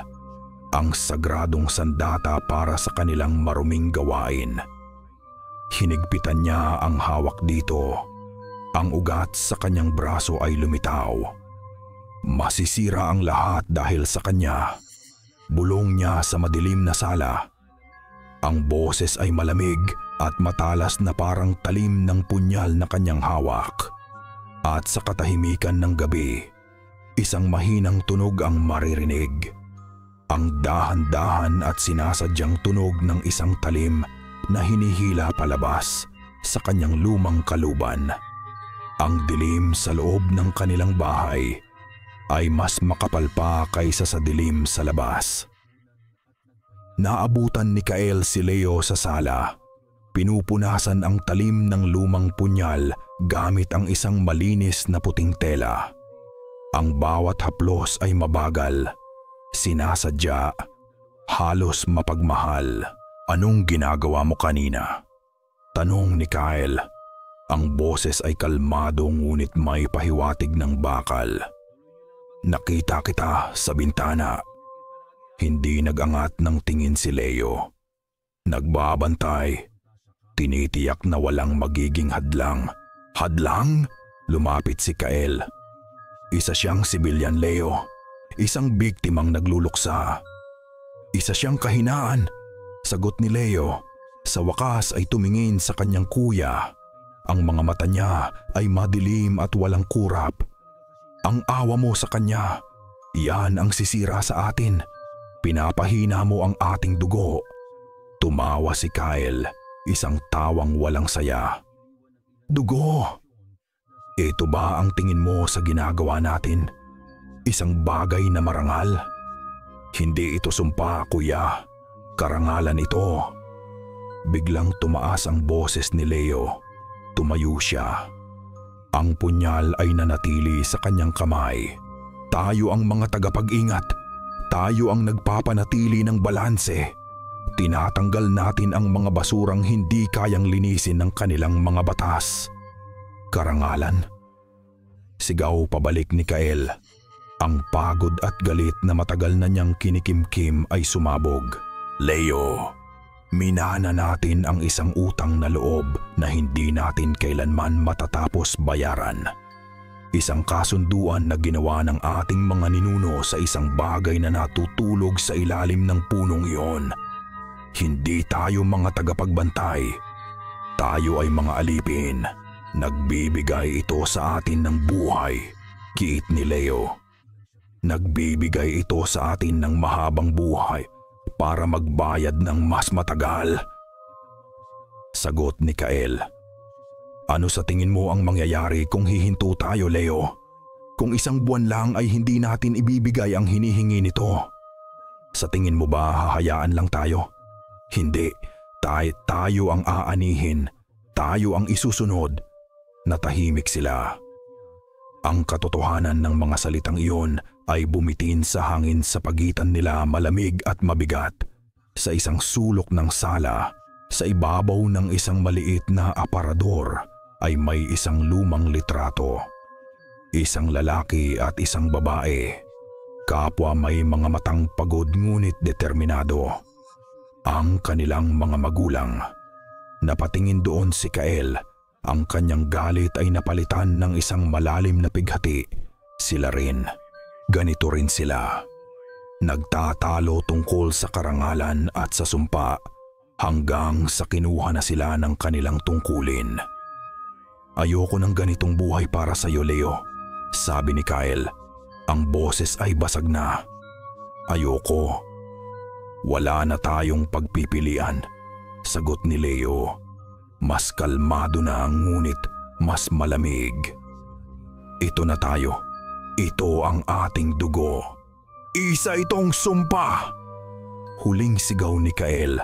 Ang sagradong sandata para sa kanilang maruming gawain. Hinigpitan niya ang hawak dito. Ang ugat sa kanyang braso ay lumitaw. Masisira ang lahat dahil sa kanya. Bulong niya sa madilim na sala. Ang boses ay malamig at matalas na parang talim ng punyal na kanyang hawak. At sa katahimikan ng gabi, isang mahinang tunog ang maririnig. Ang dahan-dahan at sinasadyang tunog ng isang talim na hinihila palabas sa kanyang lumang kaluban. Ang dilim sa loob ng kanilang bahay ay mas makapal pa kaysa sa dilim sa labas. Naabutan ni Kael si Leo sa sala. Pinupunasan ang talim ng lumang punyal gamit ang isang malinis na puting tela. Ang bawat haplos ay mabagal, sinasadya, halos mapagmahal. Anong ginagawa mo kanina? Tanong ni Kael. Ang boses ay kalmado ngunit may pahiwatig ng bakal. Nakita kita sa bintana. Hindi nagangat ng tingin si Leo. Nagbabantay. Tinitiyak na walang magiging hadlang. Hadlang? Lumapit si Kael. Isa siyang sibilyan, Leo. Isang biktimang nagluluksa. Isa siyang kahinaan. Sagot ni Leo. Sa wakas ay tumingin sa kanyang kuya. Ang mga mata niya ay madilim at walang kurap. Ang awa mo sa kanya, yan ang sisira sa atin. Pinapahina mo ang ating dugo. Tumawa si Kael, isang tawang walang saya. Dugo! Ito ba ang tingin mo sa ginagawa natin? Isang bagay na marangal? Hindi ito sumpa, kuya. Karangalan ito. Biglang tumaas ang boses ni Leo. Tumayo siya. Ang punyal ay nanatili sa kanyang kamay. Tayo ang mga tagapag-ingat. Tayo ang nagpapanatili ng balanse. Tinatanggal natin ang mga basurang hindi kayang linisin ng kanilang mga batas. Karangalan? Sigaw pabalik ni Kael. Ang pagod at galit na matagal na niyang kinikimkim ay sumabog. Leo, minana natin ang isang utang na loob na hindi natin kailanman matatapos bayaran. Isang kasunduan na ginawa ng ating mga ninuno sa isang bagay na natutulog sa ilalim ng punong iyon. Hindi tayo mga tagapagbantay. Tayo ay mga alipin. Nagbibigay ito sa atin ng buhay, kiit ni Leo. Nagbibigay ito sa atin ng mahabang buhay para magbayad ng mas matagal. Sagot ni Kael. Ano sa tingin mo ang mangyayari kung hihinto tayo, Leo? Kung isang buwan lang ay hindi natin ibibigay ang hinihingi nito. Sa tingin mo ba hahayaan lang tayo? Hindi. Tayo ang aanihin. Tayo ang isusunod. Natahimik sila. Ang katotohanan ng mga salitang iyon ay bumitin sa hangin sa pagitan nila malamig at mabigat. Sa isang sulok ng sala, sa ibabaw ng isang maliit na aparador ay may isang lumang litrato. Isang lalaki at isang babae. Kapwa may mga matang pagod ngunit determinado. Ang kanilang mga magulang. Napatingin doon si Kael. Ang kanyang galit ay napalitan ng isang malalim na pighati. Sila rin. Ganito rin sila. Nagtatalo tungkol sa karangalan at sa sumpa hanggang sa kinuha na sila ng kanilang tungkulin. Ayoko ng ganitong buhay para sa iyo, Leo, sabi ni Kyle. Ang boses ay basag na. Ayoko. Wala na tayong pagpipilian, sagot ni Leo. Mas kalmado na ngunit mas malamig. Ito na tayo. Ito ang ating dugo. Isa itong sumpa! Huling sigaw ni Kyle.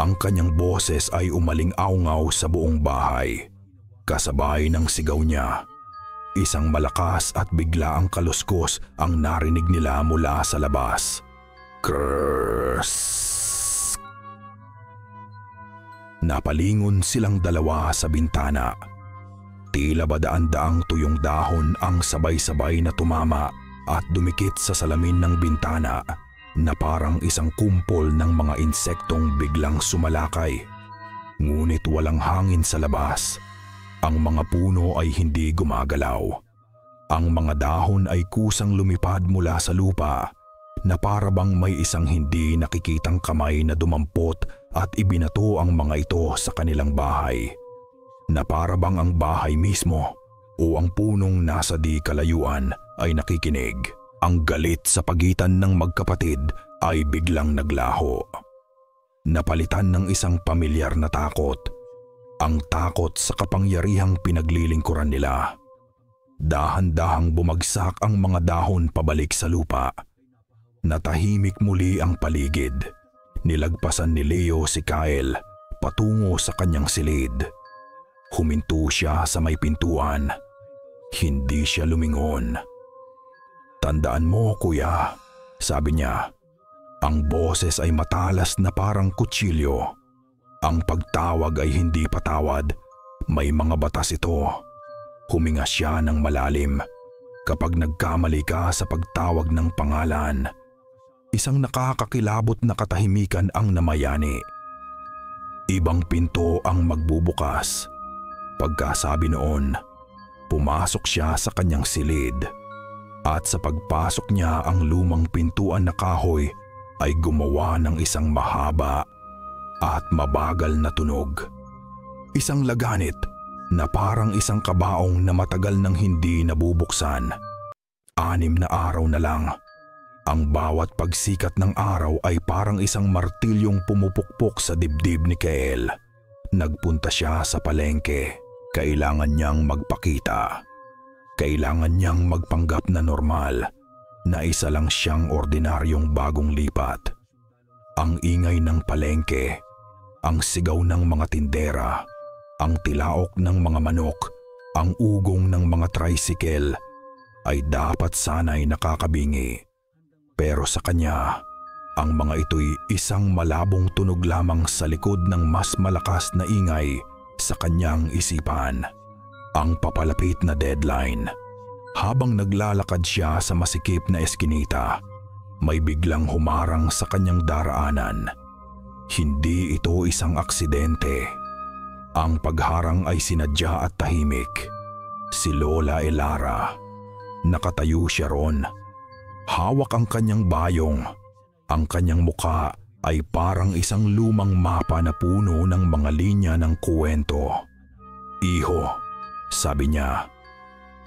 Ang kanyang boses ay umaling-awngaw sa buong bahay. Kasabay ng sigaw niya, isang malakas at biglaang kaluskos ang narinig nila mula sa labas. Curse! Napalingon silang dalawa sa bintana. Tila ba daan-daang tuyong dahon ang sabay-sabay na tumama at dumikit sa salamin ng bintana na parang isang kumpol ng mga insektong biglang sumalakay. Ngunit walang hangin sa labas. Ang mga puno ay hindi gumagalaw. Ang mga dahon ay kusang lumipad mula sa lupa na para bang may isang hindi nakikitang kamay na dumampot at ibinato ang mga ito sa kanilang bahay. Na para bang ang bahay mismo o ang punong nasa di kalayuan ay nakikinig. Ang galit sa pagitan ng magkapatid ay biglang naglaho. Napalitan ng isang pamilyar na takot. Ang takot sa kapangyarihang pinaglilingkuran nila. Dahan-dahang bumagsak ang mga dahon pabalik sa lupa. Natahimik muli ang paligid. Nilagpasan ni Leo si Kyle patungo sa kanyang silid. Huminto siya sa may pintuan. Hindi siya lumingon. Tandaan mo, kuya, sabi niya. Ang boses ay matalas na parang kutsilyo. Ang pagtawag ay hindi patawad. May mga batas ito. Huminga siya ng malalim. Kapag nagkamali ka sa pagtawag ng pangalan, isang nakakakilabot na katahimikan ang namayani. Ibang pinto ang magbubukas. Pagkasabi noon, pumasok siya sa kanyang silid. At sa pagpasok niya, ang lumang pintuan na kahoy ay gumawa ng isang mahaba at mabagal na tunog. Isang laganit na parang isang kabaong na matagal nang hindi nabubuksan. 6 na araw na lang. Ang bawat pagsikat ng araw ay parang isang martilyong pumupukpok sa dibdib ni Kyle. Nagpunta siya sa palengke. Kailangan niyang magpakita. Kailangan niyang magpanggap na normal, na isa lang siyang ordinaryong bagong lipat. Ang ingay ng palengke, ang sigaw ng mga tindera, ang tilaok ng mga manok, ang ugong ng mga tricycle ay dapat sana'y nakakabingi. Pero sa kanya, ang mga ito'y isang malabong tunog lamang sa likod ng mas malakas na ingay sa kanyang isipan. Ang papalapit na deadline. Habang naglalakad siya sa masikip na eskinita, may biglang humarang sa kanyang daraanan. Hindi ito isang aksidente. Ang pagharang ay sinadya at tahimik. Si Lola Elara. Nakatayo siya ron. Hawak ang kanyang bayong. Ang kanyang muka ay parang isang lumang mapa na puno ng mga linya ng kuwento. Iho, sabi niya.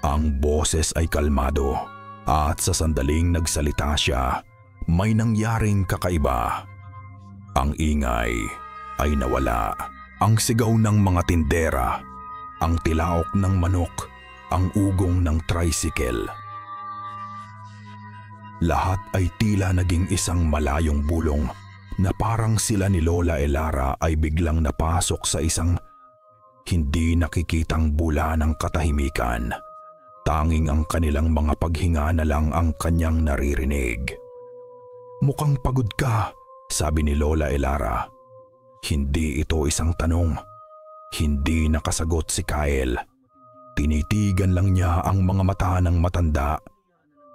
Ang boses ay kalmado at sa sandaling nagsalita siya, may nangyaring kakaiba. Ang ingay ay nawala. Ang sigaw ng mga tindera, ang tilaok ng manok, ang ugong ng tricycle. Lahat ay tila naging isang malayong bulong na parang sila ni Lola Elara ay biglang napasok sa isang hindi nakikitang bula ng katahimikan. Tanging ang kanilang mga paghinga na lang ang kanyang naririnig. Mukhang pagod ka, sabi ni Lola Elara. Hindi ito isang tanong. Hindi nakasagot si Kyle. Tinitigan lang niya ang mga mata ng matanda.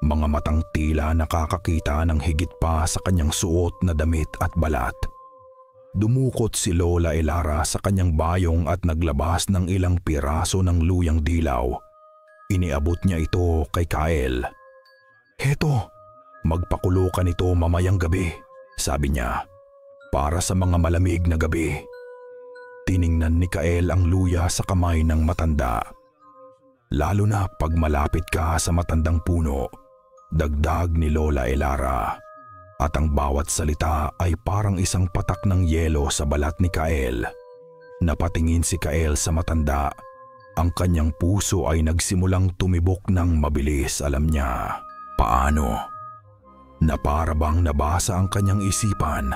Mga matang tila nakakakita ng higit pa sa kanyang suot na damit at balat. Dumukot si Lola Elara sa kanyang bayong at naglabas ng ilang piraso ng luyang dilaw. Iniabot niya ito kay Kyle. Heto, magpakulo ka nito mamayang gabi, sabi niya, para sa mga malamig na gabi. Tiningnan ni Kael ang luya sa kamay ng matanda. Lalo na pag malapit ka sa matandang puno, dagdag ni Lola Elara. At ang bawat salita ay parang isang patak ng yelo sa balat ni Kael. Napatingin si Kael sa matanda. Ang kanyang puso ay nagsimulang tumibok ng mabilis. Alam niya paano. Na para bang nabasa ang kanyang isipan.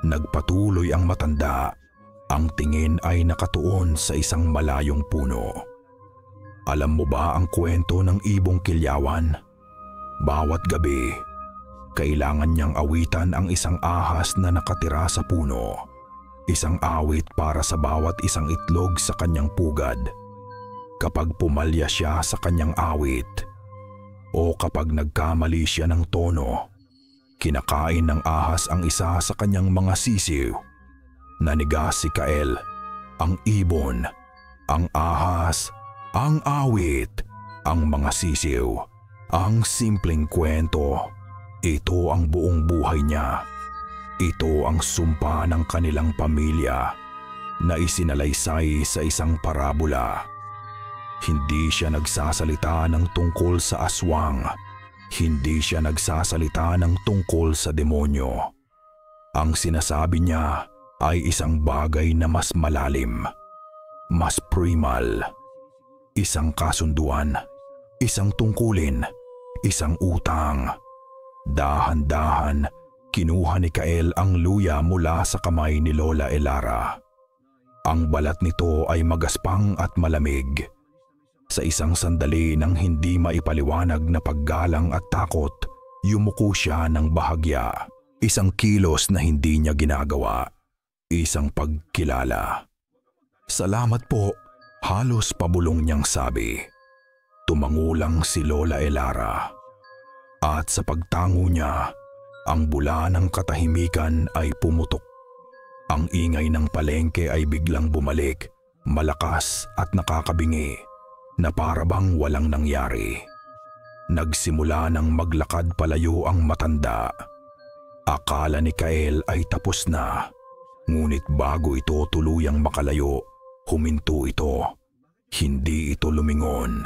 Nagpatuloy ang matanda. Ang tingin ay nakatuon sa isang malayong puno. Alam mo ba ang kwento ng ibong kilyawan? Bawat gabi, kailangan niyang awitan ang isang ahas na nakatira sa puno. Isang awit para sa bawat isang itlog sa kanyang pugad. Kapag pumalya siya sa kanyang awit o kapag nagkamali siya ng tono, kinakain ng ahas ang isa sa kanyang mga sisiw. Nanigas si Kael, ang ibon, ang ahas, ang awit, ang mga sisiw, ang simpleng kwento. Ito ang buong buhay niya. Ito ang sumpa ng kanilang pamilya na isinalaysay sa isang parabola. Hindi siya nagsasalita ng tungkol sa aswang. Hindi siya nagsasalita ng tungkol sa demonyo. Ang sinasabi niya ay isang bagay na mas malalim, mas primal. Isang kasunduan, isang tungkulin, isang utang. Dahan-dahan, kinuha ni Kael ang luya mula sa kamay ni Lola Elara. Ang balat nito ay magaspang at malamig. Sa isang sandali ng hindi maipaliwanag na paggalang at takot, yumuko siya ng bahagya. Isang kilos na hindi niya ginagawa. Isang pagkilala. Salamat po, halos pabulong niyang sabi. Tumangulang si Lola Elara. At sa pagtango niya, ang bula ng katahimikan ay pumutok. Ang ingay ng palengke ay biglang bumalik, malakas at nakakabingi, na para bang walang nangyari. Nagsimula ng maglakad palayo ang matanda. Akala ni Kael ay tapos na, ngunit bago ito tuluyang makalayo, huminto ito. Hindi ito lumingon.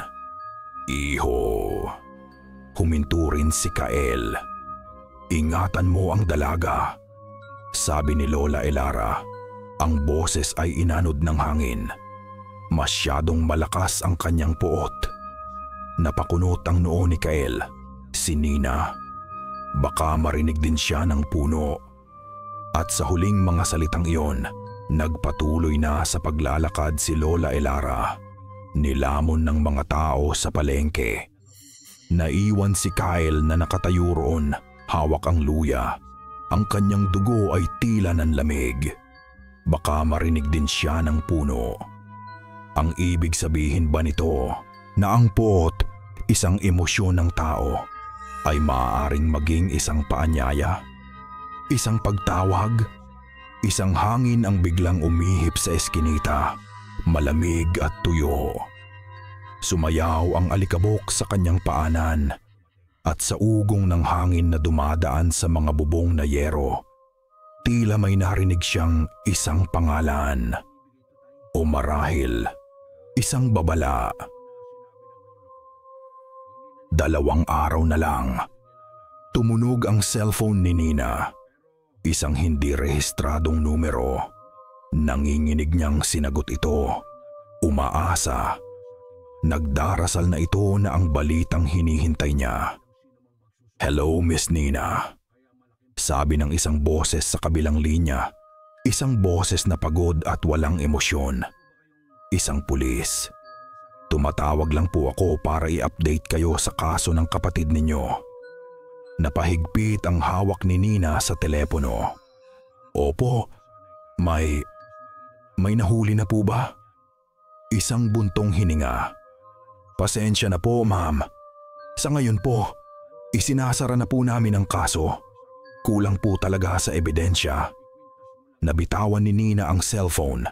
Iho. Huminto rin si Kael. Ingatan mo ang dalaga, sabi ni Lola Elara. Ang boses ay inanod ng hangin. Masyadong malakas ang kanyang puot. Napakunot ang noo ni Kael. Si Nina. Baka marinig din siya ng puno. At sa huling mga salitang iyon, nagpatuloy na sa paglalakad si Lola Elara. Nilamon ng mga tao sa palengke. Naiwan si Kael na nakatayo roon, hawak ang luya. Ang kanyang dugo ay tila ng lamig. Baka marinig din siya ng puno. Ang ibig sabihin ba nito na ang puot, isang emosyon ng tao, ay maaaring maging isang paanyaya? Isang pagtawag? Isang hangin ang biglang umihip sa eskinita, malamig at tuyo. Sumayaw ang alikabok sa kanyang paanan at sa ugong ng hangin na dumadaan sa mga bubong na yero, tila may narinig siyang isang pangalan o marahil isang babala. 2 araw na lang, tumunog ang cellphone ni Nina. Isang hindi rehistradong numero. Nanginginig niyang sinagot ito. Umaasa. Nagdarasal na ito na ang balitang hinihintay niya. Hello, Miss Nina. Sabi ng isang boses sa kabilang linya. Isang boses na pagod at walang emosyon. Isang pulis. Tumatawag lang po ako para i-update kayo sa kaso ng kapatid ninyo. Napahigpit ang hawak ni Nina sa telepono. Opo, may nahuli na po ba? Isang buntong hininga. Pasensya na po, ma'am. Sa ngayon po, isinasara na po namin ang kaso. Kulang po talaga sa ebidensya. Nabitawan ni Nina ang cellphone.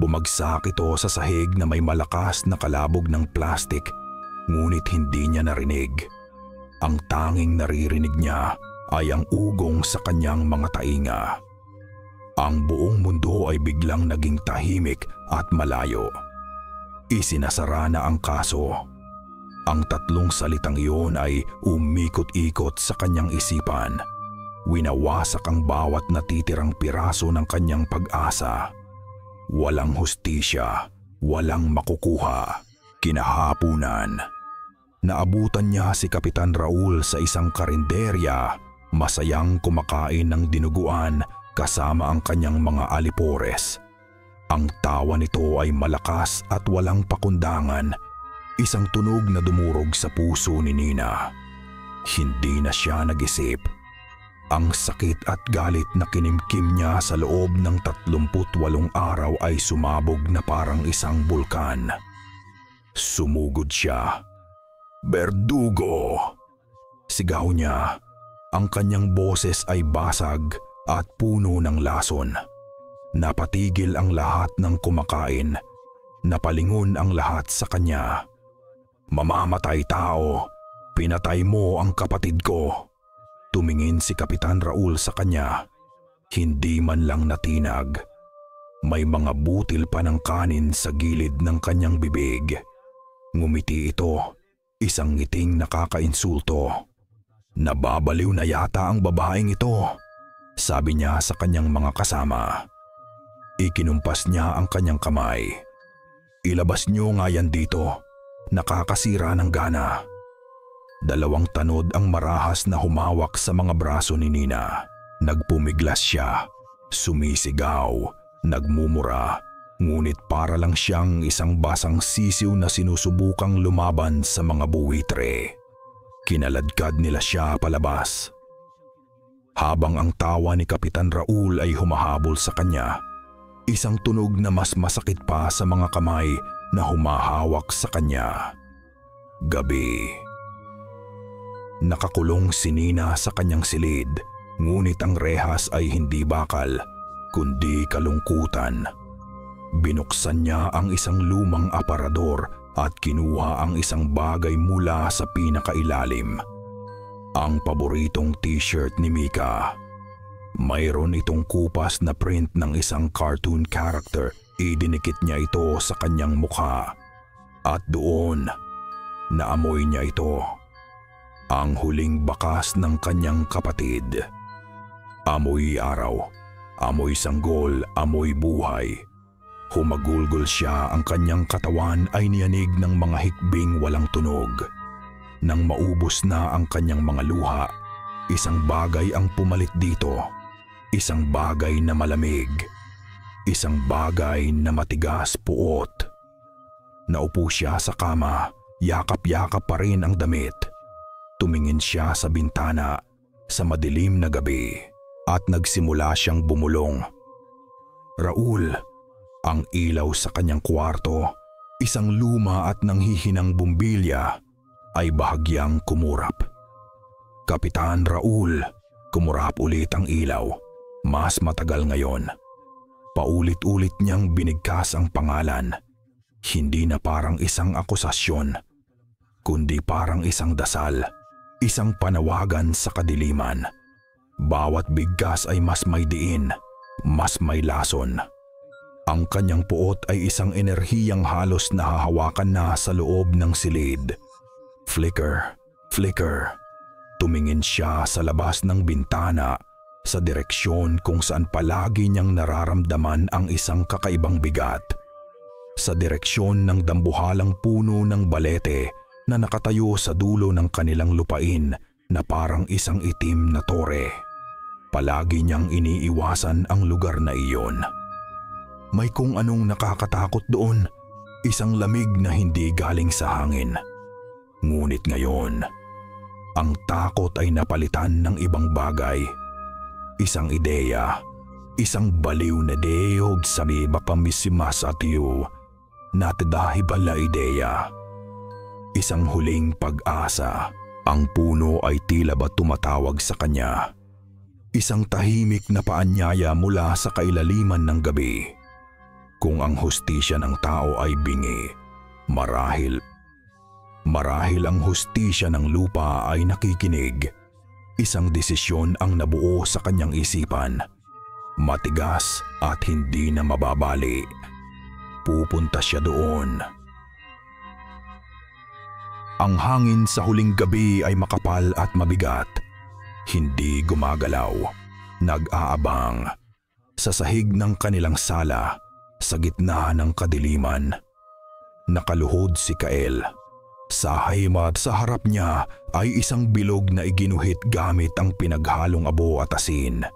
Bumagsak ito sa sahig na may malakas na kalabog ng plastik, ngunit hindi niya narinig. Ang tanging naririnig niya ay ang ugong sa kanyang mga tainga. Ang buong mundo ay biglang naging tahimik at malayo. Isinasara na ang kaso. Ang tatlong salitang iyon ay umikot-ikot sa kanyang isipan. Winawasak ang bawat natitirang piraso ng kanyang pag-asa. Walang hustisya, walang makukuha. Kinahapunan, naabutan niya si Kapitan Raul sa isang karinderya, masayang kumakain ng dinuguan kasama ang kanyang mga alipores. Ang tawa nito ay malakas at walang pakundangan, isang tunog na dumurog sa puso ni Nina. Hindi na siya nag-isip. Ang sakit at galit na kinimkim niya sa loob ng 38 araw ay sumabog na parang isang bulkan. Sumugod siya. "Berdugo!" Sigaw niya. Ang kanyang boses ay basag at puno ng lason. Napatigil ang lahat ng kumakain. Napalingon ang lahat sa kanya. "Mamamatay tao! Pinatay mo ang kapatid ko!" Tumingin si Kapitan Raul sa kanya. Hindi man lang natinag. May mga butil pa ng kanin sa gilid ng kanyang bibig. Ngumiti ito, isang ngiting nakakainsulto. "Nababaliw na yata ang babaeng ito," sabi niya sa kanyang mga kasama. Ikinumpas niya ang kanyang kamay. "Ilabas niyo nga yan dito. Nakakasira ng gana." 2 tanod ang marahas na humawak sa mga braso ni Nina. Nagpumiglas siya, sumisigaw, nagmumura, ngunit para lang siyang isang basang sisiw na sinusubukang lumaban sa mga buwitre. Kinaladkad nila siya palabas. Habang ang tawa ni Kapitan Raul ay humahabol sa kanya, isang tunog na mas masakit pa sa mga kamay na humahawak sa kanya. Gabi. Nakakulong si Nina sa kanyang silid, ngunit ang rehas ay hindi bakal, kundi kalungkutan. Binuksan niya ang isang lumang aparador at kinuha ang isang bagay mula sa pinakailalim. Ang paboritong t-shirt ni Mika. Mayroon itong kupas na print ng isang cartoon character. Idinikit niya ito sa kanyang mukha. At doon, naamoy niya ito. Ang huling bakas ng kanyang kapatid. Amoy araw, amoy sanggol, amoy buhay. Humagulgol siya, ang kanyang katawan ay niyanig ng mga hikbing walang tunog. Nang maubos na ang kanyang mga luha, isang bagay ang pumalit dito. Isang bagay na malamig. Isang bagay na matigas puot. Naupo siya sa kama, yakap-yakap pa rin ang damit. Tumingin siya sa bintana sa madilim na gabi at nagsimula siyang bumulong. Raul, ang ilaw sa kanyang kwarto, isang luma at nanghihinang bumbilya, ay bahagyang kumurap. Kapitan Raul, kumurap ulit ang ilaw, mas matagal ngayon. Paulit-ulit niyang binigkas ang pangalan, hindi na parang isang akusasyon, kundi parang isang dasal. Isang panawagan sa kadiliman. Bawat bigkas ay mas may diin, mas may lason. Ang kanyang puot ay isang enerhiyang halos nahahawakan na sa loob ng silid. Flicker, flicker. Tumingin siya sa labas ng bintana, sa direksyon kung saan palagi niyang nararamdaman ang isang kakaibang bigat. Sa direksyon ng dambuhalang puno ng balete na nakatayo sa dulo ng kanilang lupain na parang isang itim na tore. Palagi niyang iniiwasan ang lugar na iyon. May kung anong nakakatakot doon, isang lamig na hindi galing sa hangin. Ngunit ngayon, ang takot ay napalitan ng ibang bagay. Isang ideya, isang baliw na deyog sabi mapamisimas at iyo, natidahibal na ideya. Isang huling pag-asa. Ang puno ay tila ba tumatawag sa kanya. Isang tahimik na paanyaya mula sa kailaliman ng gabi. Kung ang hustisya ng tao ay bingi, marahil ang hustisya ng lupa ay nakikinig. Isang desisyon ang nabuo sa kanyang isipan. Matigas at hindi na mababali. Pupunta siya doon. Ang hangin sa huling gabi ay makapal at mabigat. Hindi gumagalaw. Nag-aabang. Sa sahig ng kanilang sala, sa gitna ng kadiliman, nakaluhod si Kael. Sa haymat sa harap niya ay isang bilog na iginuhit gamit ang pinaghalong abo at asin.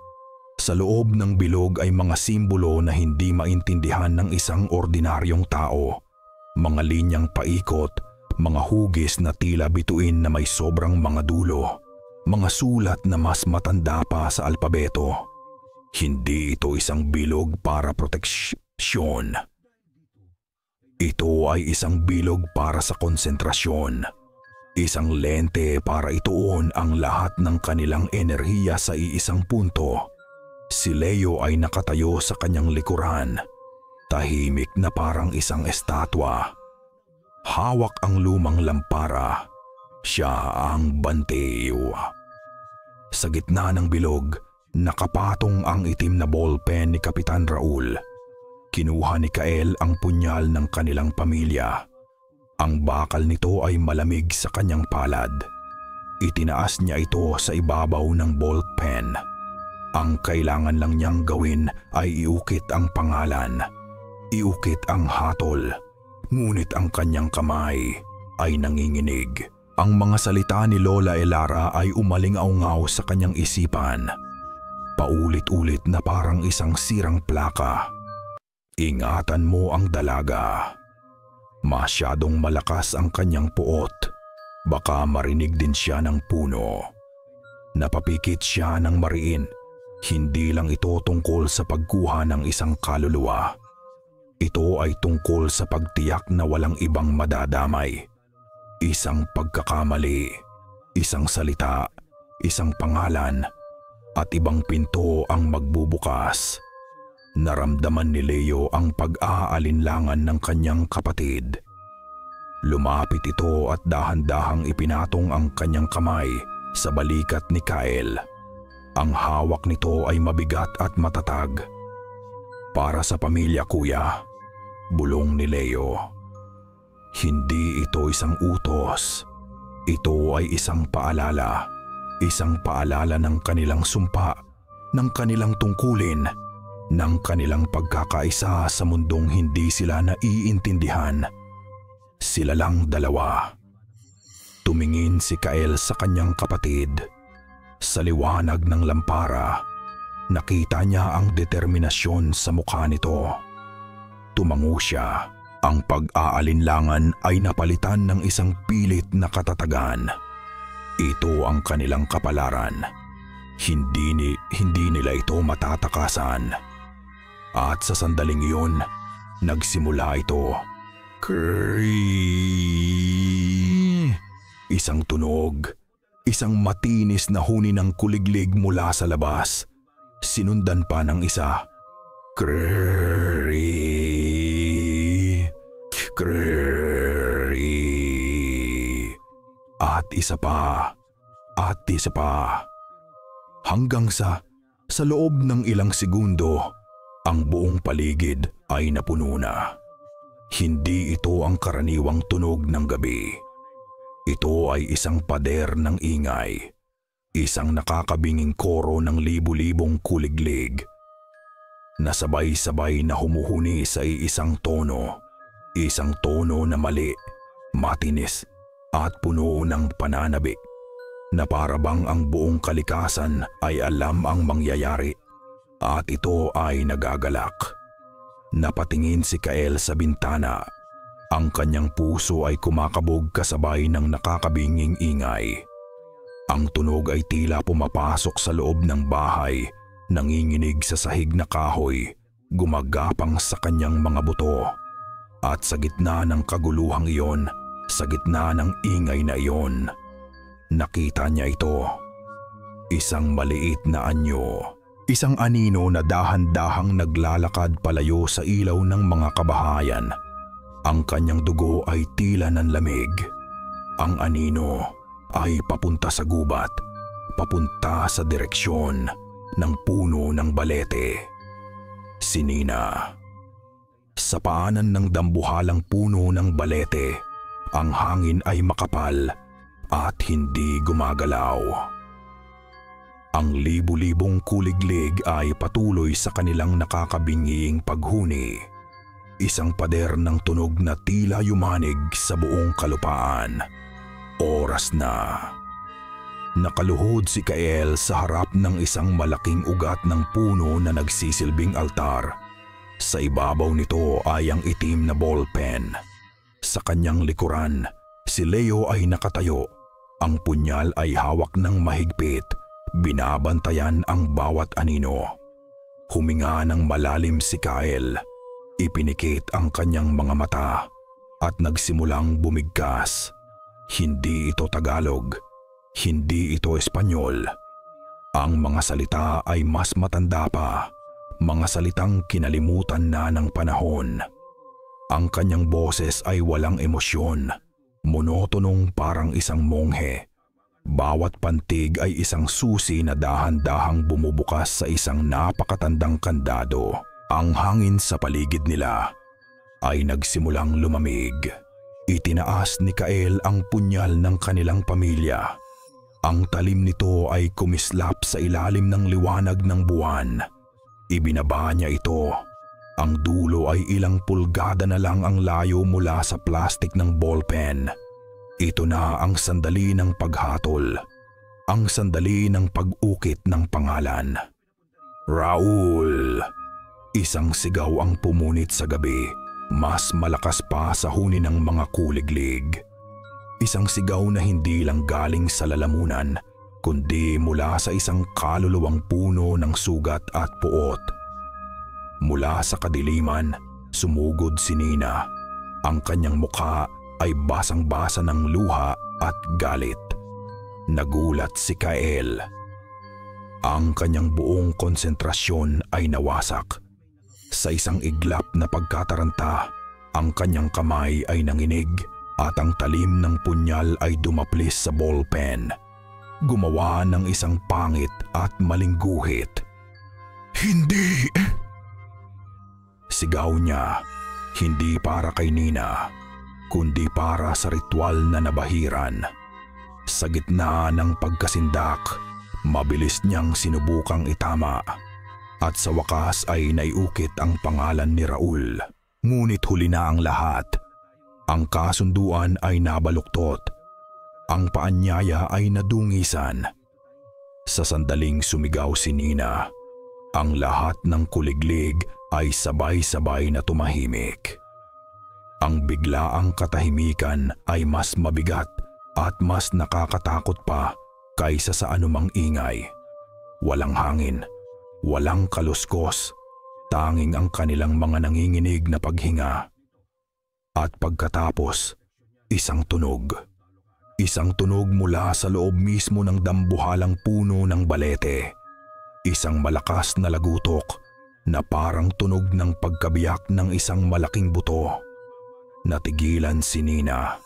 Sa loob ng bilog ay mga simbolo na hindi maintindihan ng isang ordinaryong tao. Mga linyang paikot, mga hugis na tila bituin na may sobrang mga dulo, mga sulat na mas matanda pa sa alpabeto. Hindi ito isang bilog para proteksyon. Ito ay isang bilog para sa konsentrasyon. Isang lente para ituon ang lahat ng kanilang enerhiya sa iisang punto. Si Leo ay nakatayo sa kanyang likuran, tahimik na parang isang estatwa. Hawak ang lumang lampara. Siya ang bantiw. Sa gitna ng bilog, nakapatong ang itim na ballpen ni Kapitan Raul. Kinuha ni Kael ang punyal ng kanilang pamilya. Ang bakal nito ay malamig sa kanyang palad. Itinaas niya ito sa ibabaw ng ballpen. Ang kailangan lang niyang gawin ay iukit ang pangalan. Iukit ang hatol. Ngunit ang kanyang kamay ay nanginginig. Ang mga salita ni Lola Elara ay umaling-aungaw sa kanyang isipan. Paulit-ulit na parang isang sirang plaka. Ingatan mo ang dalaga. Masyadong malakas ang kanyang puot. Baka marinig din siya ng puno. Napapikit siya ng mariin. Hindi lang ito tungkol sa pagkuha ng isang kaluluwa. Ito ay tungkol sa pagtiyak na walang ibang madadamay. Isang pagkakamali, isang salita, isang pangalan, at ibang pinto ang magbubukas. Naramdaman ni Leo ang pag-aalinlangan ng kanyang kapatid. Lumapit ito at dahan-dahang ipinatong ang kanyang kamay sa balikat ni Kael. Ang hawak nito ay mabigat at matatag. Para sa pamilya, kuya, bulong ni Leo. Hindi ito isang utos. Ito ay isang paalala. Isang paalala ng kanilang sumpa, ng kanilang tungkulin, ng kanilang pagkakaisa sa mundong hindi sila naiintindihan. Sila lang dalawa. Tumingin si Kael sa kanyang kapatid. Sa liwanag ng lampara, nakita niya ang determinasyon sa mukha nito. Tumango siya. Ang pag-aalinlangan ay napalitan ng isang pilit na katatagan. Ito ang kanilang kapalaran. Hindi nila ito matatakasan. At sa sandaling iyon, nagsimula ito. Isang tunog. Isang matinis na huni ng kuliglig mula sa labas. Sinundan pa ng isa. At isa pa. At isa pa. Hanggang sa loob ng ilang segundo, ang buong paligid ay napuno na. Hindi ito ang karaniwang tunog ng gabi. Ito ay isang pader ng ingay. Isang nakakabinging koro ng libu-libong kuliglig. Nasabay-sabay na humuhuni sa isang tono. Isang tono na mali, matinis at puno ng pananabik. Na parabang ang buong kalikasan ay alam ang mangyayari. At ito ay nagagalak. Napatingin si Kael sa bintana. Ang kanyang puso ay kumakabog kasabay ng nakakabinging ingay. Ang tunog ay tila pumapasok sa loob ng bahay, nanginginig sa sahig na kahoy, gumagapang sa kanyang mga buto. At sa gitna ng kaguluhang iyon, sa gitna ng ingay na iyon, nakita niya ito. Isang maliit na anyo. Isang anino na dahan-dahang naglalakad palayo sa ilaw ng mga kabahayan. Ang kanyang dugo ay tila ng lamig. Ang anino ay papunta sa gubat, papunta sa direksyon ng puno ng balete. si Nina. Sa paanan ng dambuhalang puno ng balete, ang hangin ay makapal at hindi gumagalaw. Ang libu-libong kuliglig ay patuloy sa kanilang nakakabingiing paghuni. Isang pader ng tunog na tila yumanig sa buong kalupaan. Oras na. Nakaluhod si Kael sa harap ng isang malaking ugat ng puno na nagsisilbing altar. Sa ibabaw nito ay ang itim na ballpen. Sa kanyang likuran, si Leo ay nakatayo. Ang punyal ay hawak ng mahigpit. Binabantayan ang bawat anino. Huminga ng malalim si Kael. Ipinikit ang kanyang mga mata at nagsimulang bumigkas. Hindi ito Tagalog. Hindi ito Espanyol. Ang mga salita ay mas matanda pa. Mga salitang kinalimutan na ng panahon. Ang kanyang boses ay walang emosyon. Monotonong parang isang monghe. Bawat pantig ay isang susi na dahan-dahang bumubukas sa isang napakatandang kandado. Ang hangin sa paligid nila ay nagsimulang lumamig. Itinaas ni Kael ang punyal ng kanilang pamilya. Ang talim nito ay kumislap sa ilalim ng liwanag ng buwan. Ibinaba niya ito. Ang dulo ay ilang pulgada na lang ang layo mula sa plastik ng ballpen. Ito na ang sandali ng paghatol. Ang sandali ng pag-ukit ng pangalan. Raul! Isang sigaw ang pumunit sa gabi. Mas malakas pa sa huni ng mga kuliglig. Isang sigaw na hindi lang galing sa lalamunan, kundi mula sa isang kaluluwang puno ng sugat at puot. Mula sa kadiliman, sumugod si Nina. Ang kanyang mukha ay basang-basa ng luha at galit. Nagulat si Kael. Ang kanyang buong konsentrasyon ay nawasak. Sa isang iglap na pagkataranta, ang kanyang kamay ay nanginig at ang talim ng punyal ay dumaplis sa ballpen. Gumawa ng isang pangit at maling guhit. Hindi! Sigaw niya, hindi para kay Nina, kundi para sa ritual na nabahiran. Sa gitna ng pagkasindak, mabilis niyang sinubukang itama. At sa wakas ay naiukit ang pangalan ni Raul. Ngunit huli na ang lahat. Ang kasunduan ay nabaluktot. Ang paanyaya ay nadungisan. Sa sandaling sumigaw si Nina, ang lahat ng kuliglig ay sabay-sabay na tumahimik. Ang biglaang katahimikan ay mas mabigat at mas nakakatakot pa kaysa sa anumang ingay. Walang hangin. Walang kaluskos, tanging ang kanilang mga nanginginig na paghinga. At pagkatapos, isang tunog. Isang tunog mula sa loob mismo ng dambuhalang puno ng balete. Isang malakas na lagutok na parang tunog ng pagkabiyak ng isang malaking buto. Natigilan si Nina.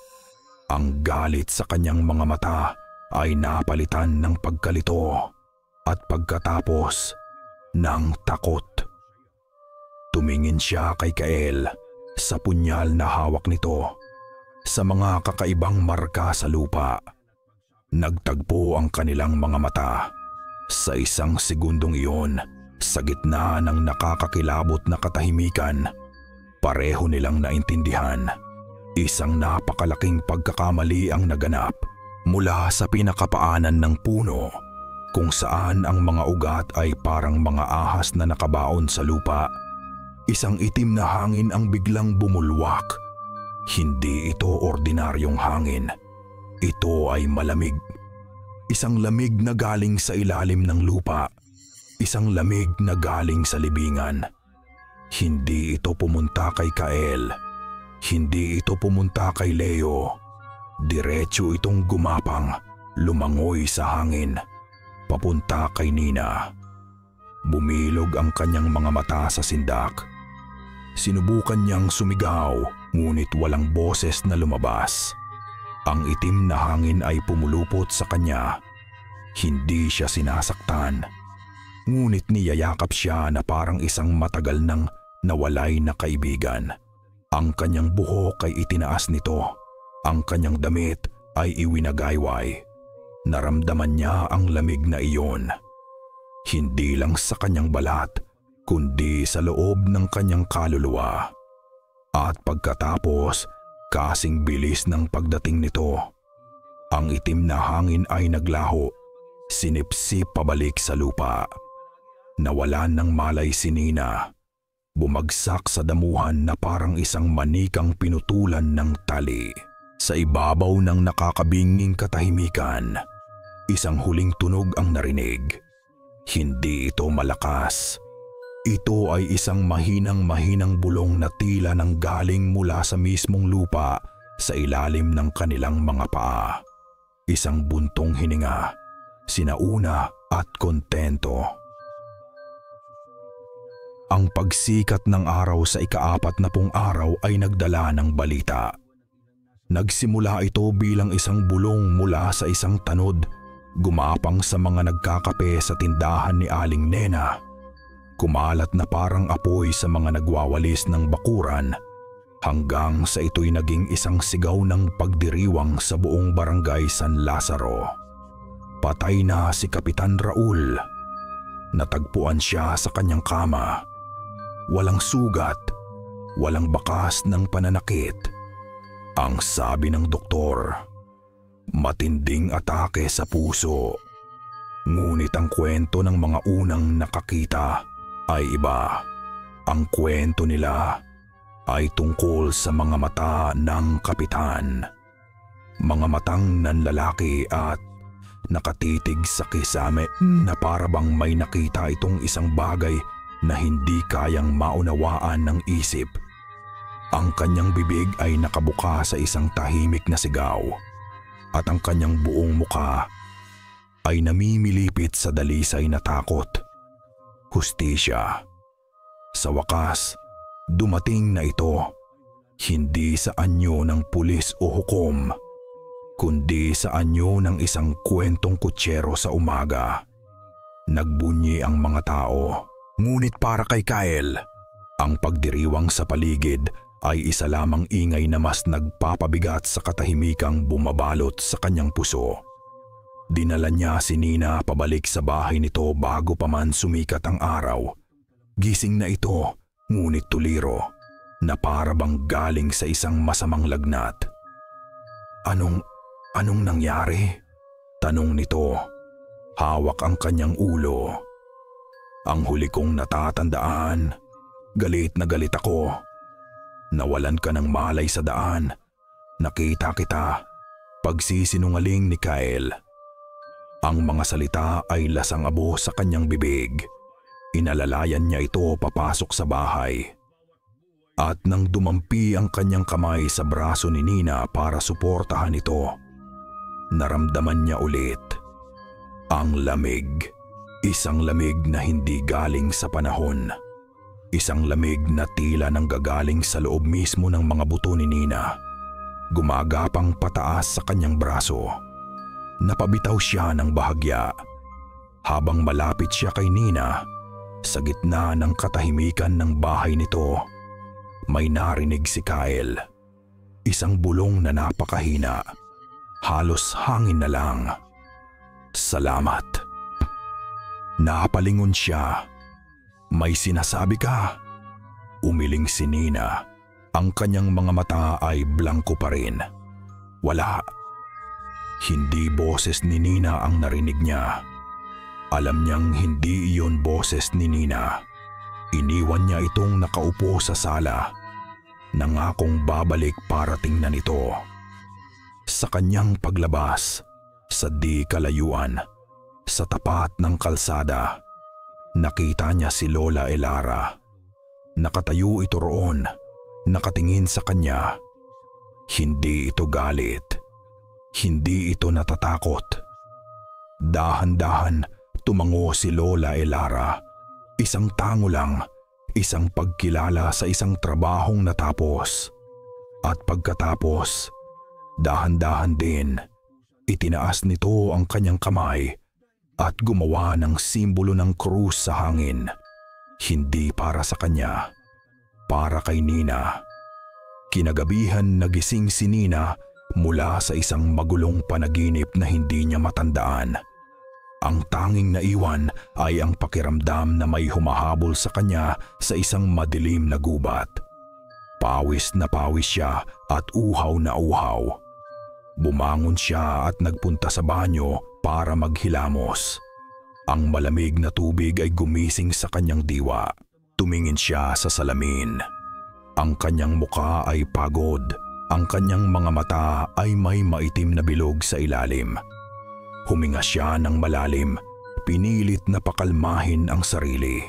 Ang galit sa kanyang mga mata ay napalitan ng pagkalito. At pagkatapos, ng takot. Tumingin siya kay Kael sa punyal na hawak nito, sa mga kakaibang marka sa lupa. Nagtagpo ang kanilang mga mata. Sa isang segundong iyon, sa gitna ng nakakakilabot na katahimikan, pareho nilang naintindihan. Isang napakalaking pagkakamali ang naganap mula sa pinakapaanan ng puno, kung saan ang mga ugat ay parang mga ahas na nakabaon sa lupa. Isang itim na hangin ang biglang bumulwak. Hindi ito ordinaryong hangin. Ito ay malamig. Isang lamig na galing sa ilalim ng lupa. Isang lamig na galing sa libingan. Hindi ito pumunta kay Kael. Hindi ito pumunta kay Leo. Diretso itong gumapang, lumangoy sa hangin. Papunta kay Nina. Bumilog ang kanyang mga mata sa sindak. Sinubukan niyang sumigaw, ngunit walang boses na lumabas. Ang itim na hangin ay pumulupot sa kanya. Hindi siya sinasaktan. Ngunit niyayakap siya na parang isang matagal nang nawalay na kaibigan. Ang kanyang buhok ay itinaas nito. Ang kanyang damit ay iwinagayway. Naramdaman niya ang lamig na iyon. Hindi lang sa kanyang balat, kundi sa loob ng kanyang kaluluwa. At pagkatapos, kasing bilis ng pagdating nito, ang itim na hangin ay naglaho, sinipsip pabalik sa lupa. Nawalan ng malay si Nina. Bumagsak sa damuhan na parang isang manikang pinutulan ng tali. Sa ibabaw ng nakakabinging katahimikan, isang huling tunog ang narinig. Hindi ito malakas. Ito ay isang mahinang-mahinang bulong na tila nang galing mula sa mismong lupa sa ilalim ng kanilang mga paa. Isang buntong hininga, sinauna at kontento. Ang pagsikat ng araw sa ika-40 araw ay nagdala ng balita. Nagsimula ito bilang isang bulong mula sa isang tanod, gumapang sa mga nagkakape sa tindahan ni Aling Nena. Kumalat na parang apoy sa mga nagwawalis ng bakuran, hanggang sa ito'y naging isang sigaw ng pagdiriwang sa buong barangay San Lazaro. Patay na si Kapitan Raul. Natagpuan siya sa kanyang kama. Walang sugat, walang bakas ng pananakit. Ang sabi ng doktor, matinding atake sa puso. Ngunit ang kwento ng mga unang nakakita ay iba. Ang kwento nila ay tungkol sa mga mata ng kapitan. Mga matang nanlalaki at nakatitig sa kisame na parabang may nakita itong isang bagay na hindi kayang maunawaan ng isip. Ang kanyang bibig ay nakabuka sa isang tahimik na sigaw, at ang kanyang buong muka ay namimilipit sa dalisay na takot. Hustisya. Sa wakas, dumating na ito, hindi sa anyo ng pulis o hukom, kundi sa anyo ng isang kwentong kutsero sa umaga. Nagbunyi ang mga tao. Ngunit para kay Kyle, ang pagdiriwang sa paligid ay isa lamang ingay na mas nagpapabigat sa katahimikang bumabalot sa kanyang puso. Dinala niya si Nina pabalik sa bahay nito bago pa man sumikat ang araw. Gising na ito, ngunit tuliro, na parabang galing sa isang masamang lagnat. Anong nangyari? Tanong nito. Hawak ang kanyang ulo. Ang huli kong natatandaan, galit na galit ako. Nawalan ka ng malay sa daan. Nakita kita. Pagsisinungaling ni Kyle. Ang mga salita ay lasang-abo sa kanyang bibig. Inalalayan niya ito papasok sa bahay. At nang dumampi ang kanyang kamay sa braso ni Nina para suportahan ito, naramdaman niya ulit ang lamig. Isang lamig na hindi galing sa panahon. Isang lamig na tila nanggagaling sa loob mismo ng mga buto ni Nina. Gumagapang pataas sa kanyang braso. Napabitaw siya ng bahagya. Habang malapit siya kay Nina, sa gitna ng katahimikan ng bahay nito, may narinig si Kyle. Isang bulong na napakahina. Halos hangin na lang. Salamat. Napalingon siya. May sinasabi ka? Umiling si Nina. Ang kanyang mga mata ay blanko pa rin. Wala. Hindi boses ni Nina ang narinig niya. Alam niyang hindi iyon boses ni Nina. Iniwan niya itong nakaupo sa sala. Nangakong babalik para tingnan ito. Sa kanyang paglabas, sa di kalayuan, sa tapat ng kalsada, nakita niya si Lola Elara. Nakatayo ito roon, nakatingin sa kanya. Hindi ito galit. Hindi ito natatakot. Dahan-dahan tumango si Lola Elara. Isang tango lang, isang pagkilala sa isang trabahong natapos. At pagkatapos, dahan-dahan din, itinaas nito ang kanyang kamay at gumawa ng simbolo ng krus sa hangin. Hindi para sa kanya, para kay Nina. Kinagabihan nagising si Nina mula sa isang magulong panaginip na hindi niya matandaan. Ang tanging naiwan ay ang pakiramdam na may humahabol sa kanya sa isang madilim na gubat. Pawis na pawis siya at uhaw na uhaw. Bumangon siya at nagpunta sa banyo para maghilamos. Ang malamig na tubig ay gumising sa kanyang diwa. Tumingin siya sa salamin. Ang kanyang muka ay pagod. Ang kanyang mga mata ay may maitim na bilog sa ilalim. Huminga siya ng malalim, pinilit na pakalmahin ang sarili.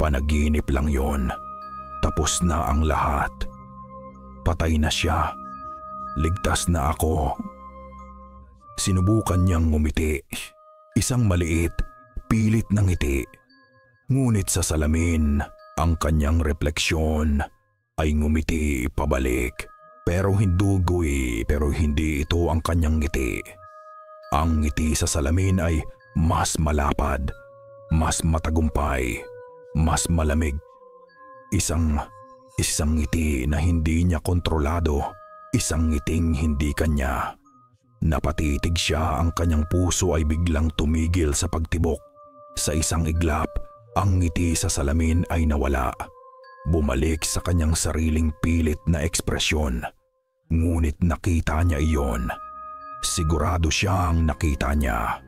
Panaginip lang yon. Tapos na ang lahat. Patay na siya. Ligtas na ako. Sinubukan niyang ngumiti. Isang maliit, pilit na ngiti. Ngunit sa salamin, ang kanyang refleksyon ay ngumiti pabalik. Pero hindi ito ang kanyang ngiti. Ang ngiti sa salamin ay mas malapad, mas matagumpay, mas malamig. Isang ngiti na hindi niya kontrolado, isang ngiting hindi kanya. Napatitig siya, ang kanyang puso ay biglang tumigil sa pagtibok. Sa isang iglap, ang ngiti sa salamin ay nawala. Bumalik sa kanyang sariling pilit na ekspresyon. Ngunit nakita niya iyon. Sigurado siyang nakita niya.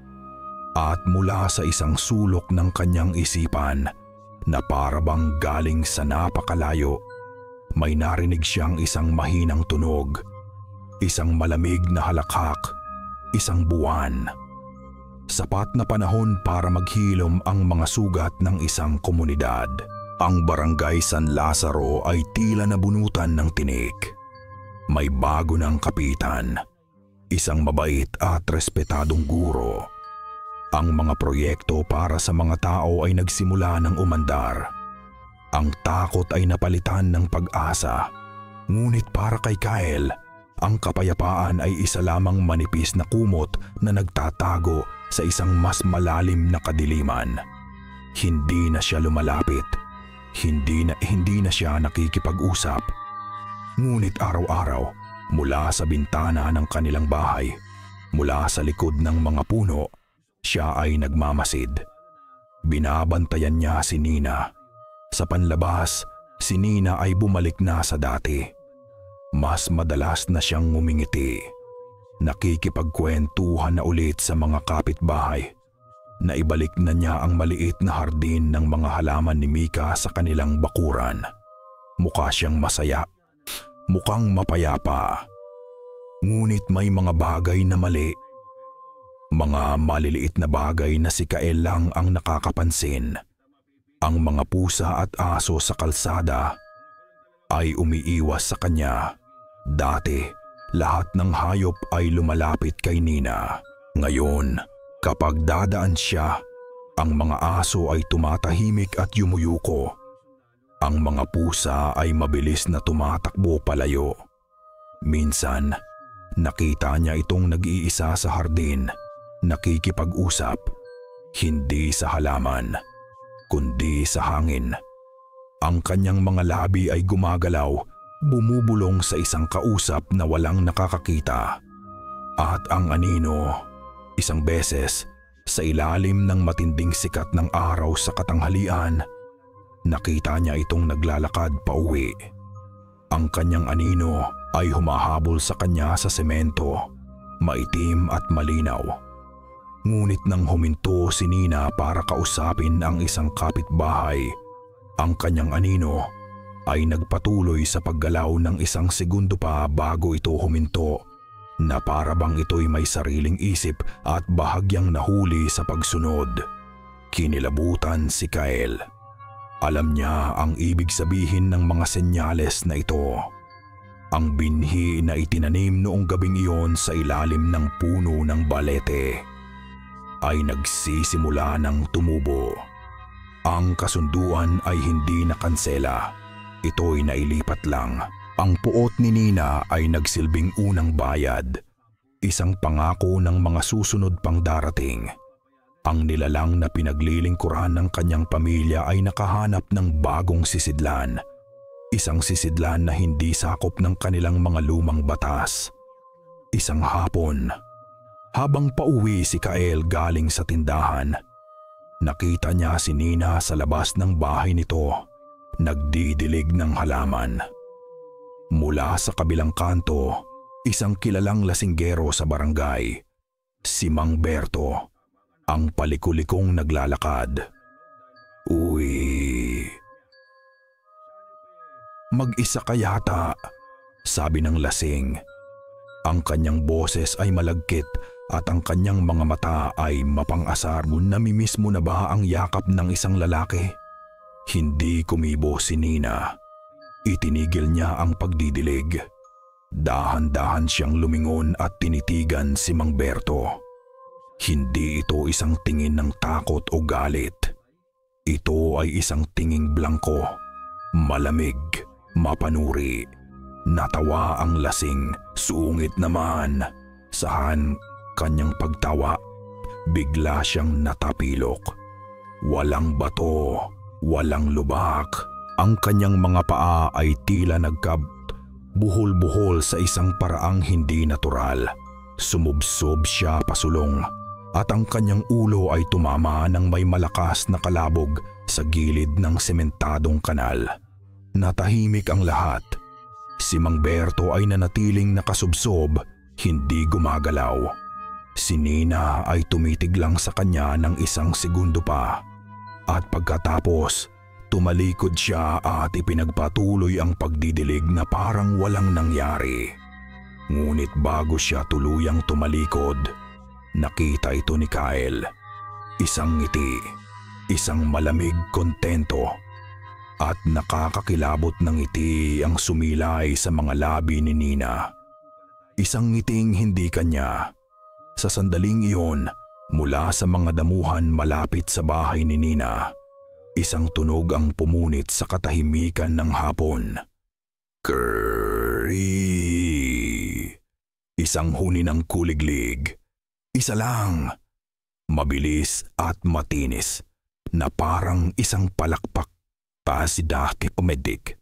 At mula sa isang sulok ng kanyang isipan na parabang galing sa napakalayo, may narinig siyang isang mahinang tunog, isang malamig na halakhak, isang buwan. Sapat na panahon para maghilom ang mga sugat ng isang komunidad. Ang barangay San Lazaro ay tila nabunutan ng tinik. May bago ng kapitan. Isang mabait at respetadong guro. Ang mga proyekto para sa mga tao ay nagsimula ng umandar. Ang takot ay napalitan ng pag-asa. Ngunit para kay Kyle, ang kapayapaan ay isa lamang manipis na kumot na nagtatago sa isang mas malalim na kadiliman. Hindi na siya lumalapit. Hindi na siya nakikipag-usap. Ngunit araw-araw, mula sa bintana ng kanilang bahay, mula sa likod ng mga puno, siya ay nagmamasid. Binabantayan niya si Nina. Sa panlabas, si Nina ay bumalik na sa dati. Mas madalas na siyang ngumingiti. Nakikipagkwentuhan na ulit sa mga kapitbahay. Naibalik na niya ang maliit na hardin ng mga halaman ni Mika sa kanilang bakuran. Mukha siyang masaya. Mukhang mapayapa. Ngunit may mga bagay na mali. Mga maliliit na bagay na si Kyle lang ang nakakapansin. Ang mga pusa at aso sa kalsada ay umiiwas sa kanya. Dati, lahat ng hayop ay lumalapit kay Nina. Ngayon, kapag dadaan siya, ang mga aso ay tumatahimik at yumuyuko. Ang mga pusa ay mabilis na tumatakbo palayo. Minsan, nakita niya itong nag-iisa sa hardin, nakikipag-usap, hindi sa halaman, kundi sa hangin. Ang kanyang mga labi ay gumagalaw, bumubulong sa isang kausap na walang nakakakita. At ang anino, isang beses, sa ilalim ng matinding sikat ng araw sa katanghalian, nakita niya itong naglalakad pauwi. Ang kanyang anino ay humahabol sa kanya sa semento, maitim at malinaw. Ngunit nang huminto si Nina para kausapin ang isang kapitbahay, ang kanyang anino ay nagpatuloy sa paggalaw ng isang segundo pa bago ito huminto, na parabang ito'y may sariling isip at bahagyang nahuli sa pagsunod. Kinilabutan si Kyle. Alam niya ang ibig sabihin ng mga senyales na ito. Ang binhi na itinanim noong gabing iyon sa ilalim ng puno ng balete ay nagsisimula ng tumubo. Ang kasunduan ay hindi nakansela. Ito'y nailipat lang. Ang puot ni Nina ay nagsilbing unang bayad, isang pangako ng mga susunod pang darating. Ang nilalang na pinaglilingkuran ng kanyang pamilya ay nakahanap ng bagong sisidlan. Isang sisidlan na hindi sakop ng kanilang mga lumang batas. Isang hapon, habang pauwi si Kael galing sa tindahan, nakita niya si Nina sa labas ng bahay nito, nagdidilig ng halaman. Mula sa kabilang kanto, isang kilalang lasinggero sa barangay, si Mang Berto, ang palikulikong naglalakad. "Uy, mag-isa ka yata," sabi ng lasing. Ang kanyang boses ay malagkit at ang kanyang mga mata ay mapang-asar. "Namimiss mo na ba ang yakap ng isang lalaki?" Hindi kumibo si Nina. Itinigil niya ang pagdidilig. Dahan-dahan siyang lumingon at tinitigan si Mang Berto. Hindi ito isang tingin ng takot o galit. Ito ay isang tinging blangko, malamig, mapanuri. Natawa ang lasing, sungit naman. Sahan kanyang pagtawa, bigla siyang natapilok. Walang bato, walang lubak. Ang kanyang mga paa ay tila buhol-buhol sa isang paraang hindi natural. Sumubsob siya pasulong at ang kanyang ulo ay tumama ng may malakas na kalabog sa gilid ng sementadong kanal. Natahimik ang lahat. Si Mang Berto ay nanatiling nakasubsob, hindi gumagalaw. Si Nina ay tumitig lang sa kanya ng isang segundo pa. At pagkatapos, tumalikod siya at ipinagpatuloy ang pagdidilig na parang walang nangyari. Ngunit bago siya tuluyang tumalikod, nakita ito ni Kael. Isang ngiti, isang malamig kontento, at nakakakilabot ng ngiti ang sumilay sa mga labi ni Nina. Isang ngiting hindi kanya. Sa sandaling iyon, mula sa mga damuhan malapit sa bahay ni Nina, isang tunog ang pumunit sa katahimikan ng hapon. "Curry!" Isang huni ng kuliglig. Isa lang. Mabilis at matinis na parang isang palakpak pa si Daki Pumedik.